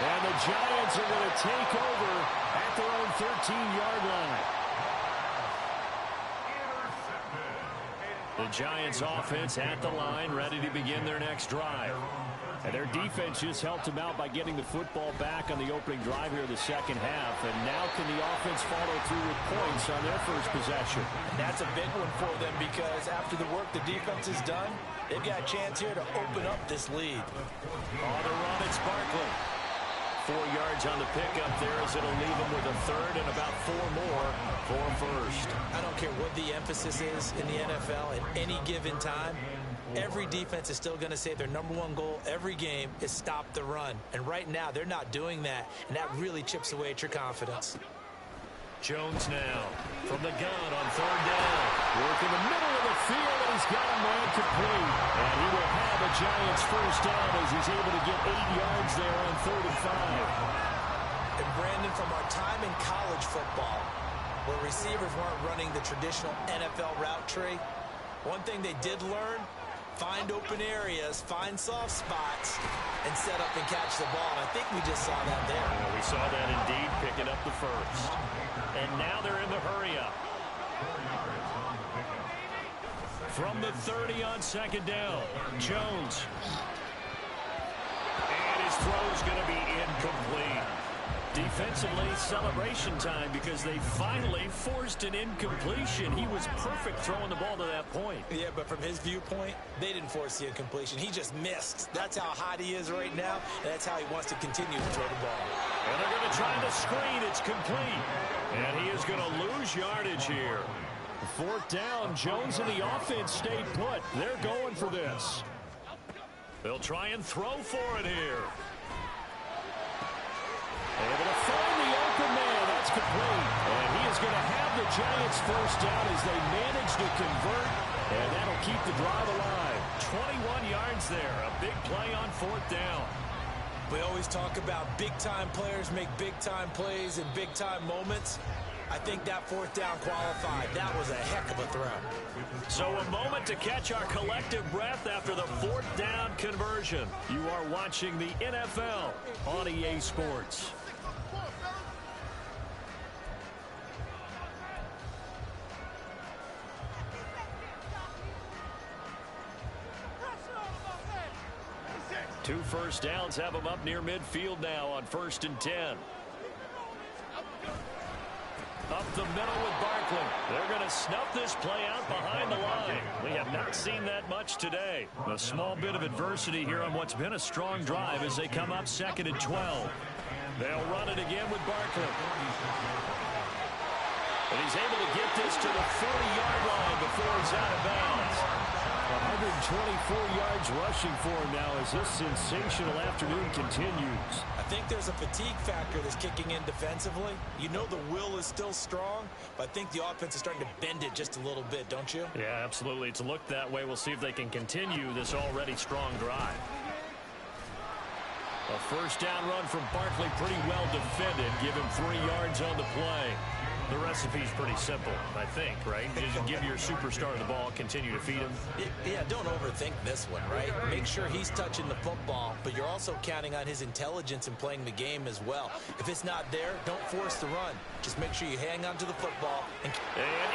And the Giants are going to take over at their own 13-yard line. The Giants offense at the line, ready to begin their next drive. And their defense just helped them out by getting the football back on the opening drive here in the second half. And now can the offense follow through with points on their first possession? That's a big one for them because after the work the defense has done, they've got a chance here to open up this lead. On the run, it's Barkley. 4 yards on the pickup there as it'll leave them with a third and about 4 more for first. I don't care what the emphasis is in the NFL at any given time. Every defense is still going to say their #1 goal every game is stop the run. And right now, they're not doing that, and that really chips away at your confidence. Jones now from the gun on third down. Work in the middle of the field, and he's got a man complete. And he will have a Giants first down as he's able to get 8 yards there on 3rd and 5. And Brandon, from our time in college football, where receivers weren't running the traditional NFL route tree, one thing they did learn, find open areas, find soft spots, and set up and catch the ball. And I think we just saw that there. Well, we saw that indeed, picking up the first. And now they're in the hurry-up. From the 30 on second down, Jones. And his throw's going to be incomplete. Defensively, celebration time because they finally forced an incompletion. He was perfect throwing the ball to that point. Yeah, but from his viewpoint, they didn't force the incompletion. He just missed. That's how hot he is right now, and that's how he wants to continue to throw the ball. And they're going to try the screen. It's complete. And he is going to lose yardage here. 4th down, Jones and the offense stayed put. They're going for this. They'll try and throw for it here. Able to find the open man. That's complete. And he is going to have the Giants first down as they manage to convert. And that'll keep the drive alive. 21 yards there. A big play on 4th down. We always talk about big-time players make big-time plays in big-time moments. I think that fourth down qualified. That was a heck of a throw. So a moment to catch our collective breath after the fourth down conversion. You are watching the NFL on EA Sports. Two first downs have them up near midfield now on 1st and 10. Up the middle with Barkley. They're going to snuff this play out behind the line. We have not seen that much today. A small bit of adversity here on what's been a strong drive as they come up 2nd and 12. They'll run it again with Barkley. And he's able to get this to the 40-yard line before he's out of bounds. 124 yards rushing for him now as this sensational afternoon continues. I think there's a fatigue factor that's kicking in defensively. You know the will is still strong, but I think the offense is starting to bend it just a little bit, don't you? Yeah, absolutely. It's looked that way. We'll see if they can continue this already strong drive. A first down run from Barkley, pretty well defended. Give him 3 yards on the play. The recipe's pretty simple, I think, right? You just give your superstar the ball, continue to feed him. Yeah, don't overthink this one, right? Make sure he's touching the football, but you're also counting on his intelligence in playing the game as well. If it's not there, don't force the run. Just make sure you hang on to the football. And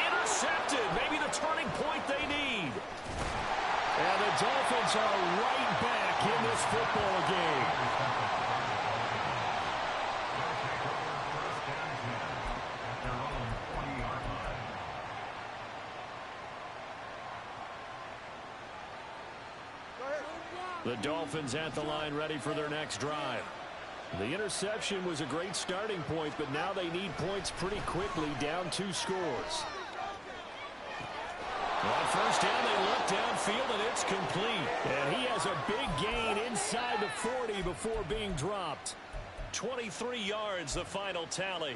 intercepted. Maybe the turning point they need. And the Dolphins are right back in this football game. The Dolphins at the line, ready for their next drive. The interception was a great starting point, but now they need points pretty quickly, down 2 scores. On first down, they look downfield, and it's complete. And he has a big gain inside the 40 before being dropped. 23 yards, the final tally.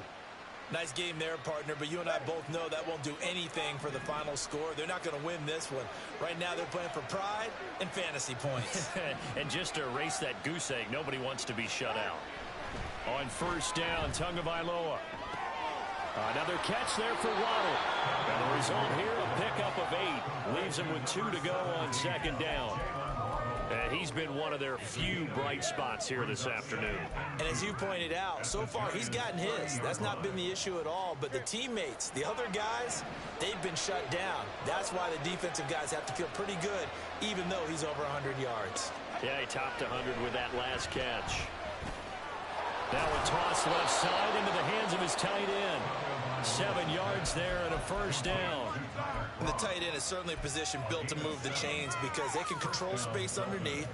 Nice game there, partner, but you and I both know that won't do anything for the final score. They're not going to win this one. Right now, they're playing for pride and fantasy points. And just to erase that goose egg, nobody wants to be shut out. On first down, Tagovailoa. Another catch there for Waddle. And the result here, a pickup of 8. Leaves him with 2 to go on 2nd down. And he's been one of their few bright spots here this afternoon. And as you pointed out, so far he's gotten his. That's not been the issue at all. But the teammates, the other guys, they've been shut down. That's why the defensive guys have to feel pretty good, even though he's over 100 yards. Yeah, he topped 100 with that last catch. Now a toss left side into the hands of his tight end. 7 yards there and a first down. And the tight end is certainly a position built to move the chains because they can control space underneath.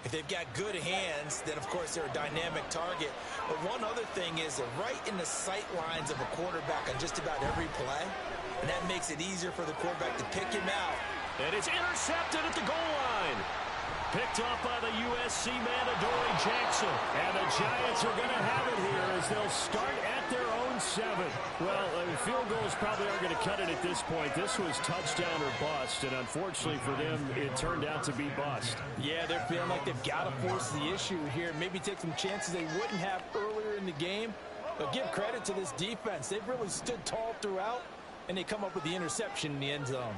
If they've got good hands, then of course they're a dynamic target. But one other thing is they're right in the sight lines of a quarterback on just about every play. And that makes it easier for the quarterback to pick him out. And it's intercepted at the goal line. Picked off by the USC man, Adoree Jackson. And the Giants are going to have it here as they'll start at their own 7. Well, field goals probably aren't going to cut it at this point. This was touchdown or bust, and unfortunately for them, it turned out to be bust. Yeah, they're feeling like they've got to force the issue here. Maybe take some chances they wouldn't have earlier in the game. But give credit to this defense. They've really stood tall throughout, and they come up with the interception in the end zone.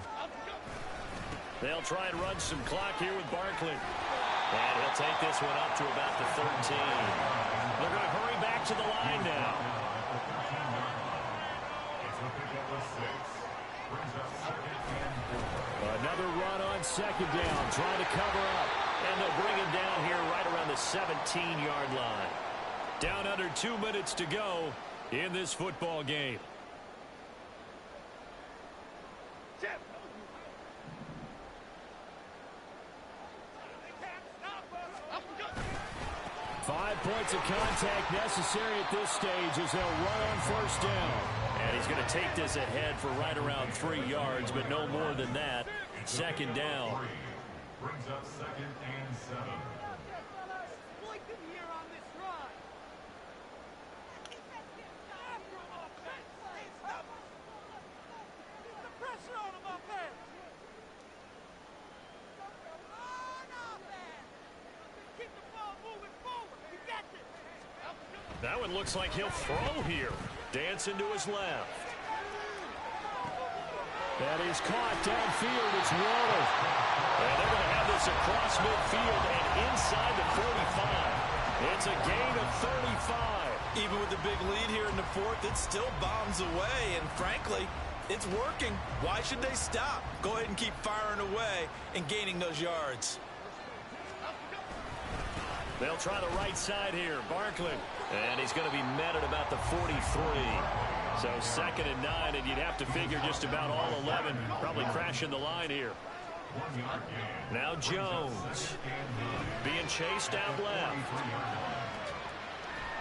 They'll try and run some clock here with Barkley. And he'll take this one up to about the 13. They're going to hurry back to the line now. Another run on 2nd down, trying to cover up. And they'll bring him down here right around the 17-yard line. Down under 2 minutes to go in this football game. 5 points of contact necessary at this stage as they'll run on first down. And he's going to take this ahead for right around 3 yards, but no more than that. 2nd down. Brings up 2nd and 7. That one looks like he'll throw here. Dancing to his left. That is caught downfield. It's Waller. And they're going to have this across midfield and inside the 45. It's a gain of 35. Even with the big lead here in the fourth, it still bombs away. And frankly, it's working. Why should they stop? Go ahead and keep firing away and gaining those yards. They'll try the right side here. Barkley. And he's going to be met at about the 43. So 2nd and 9, and you'd have to figure just about all 11 probably crashing the line here. Now Jones being chased out left.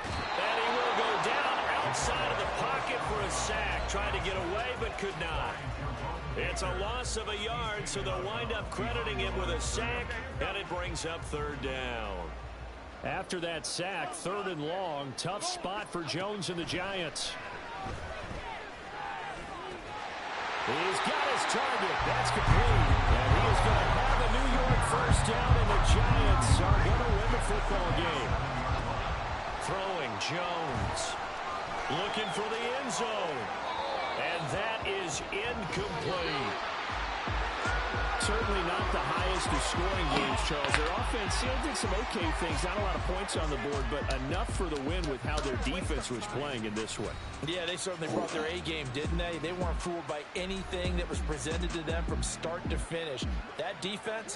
And he will go down outside of the pocket for a sack. Tried to get away, but could not. It's a loss of a yard, so they'll wind up crediting him with a sack, and it brings up 3rd down. After that sack, 3rd and long. Tough spot for Jones and the Giants. He's got his target. That's complete. And he is going to have a New York 1st down, and the Giants are going to win the football game. Throwing Jones. Looking for the end zone. And that is incomplete. Certainly not the highest of scoring games, Charles. Their offense did some okay things. Not a lot of points on the board, but enough for the win with how their defense was playing in this one. Yeah, they certainly brought their A game, didn't they? They weren't fooled by anything that was presented to them from start to finish. That defense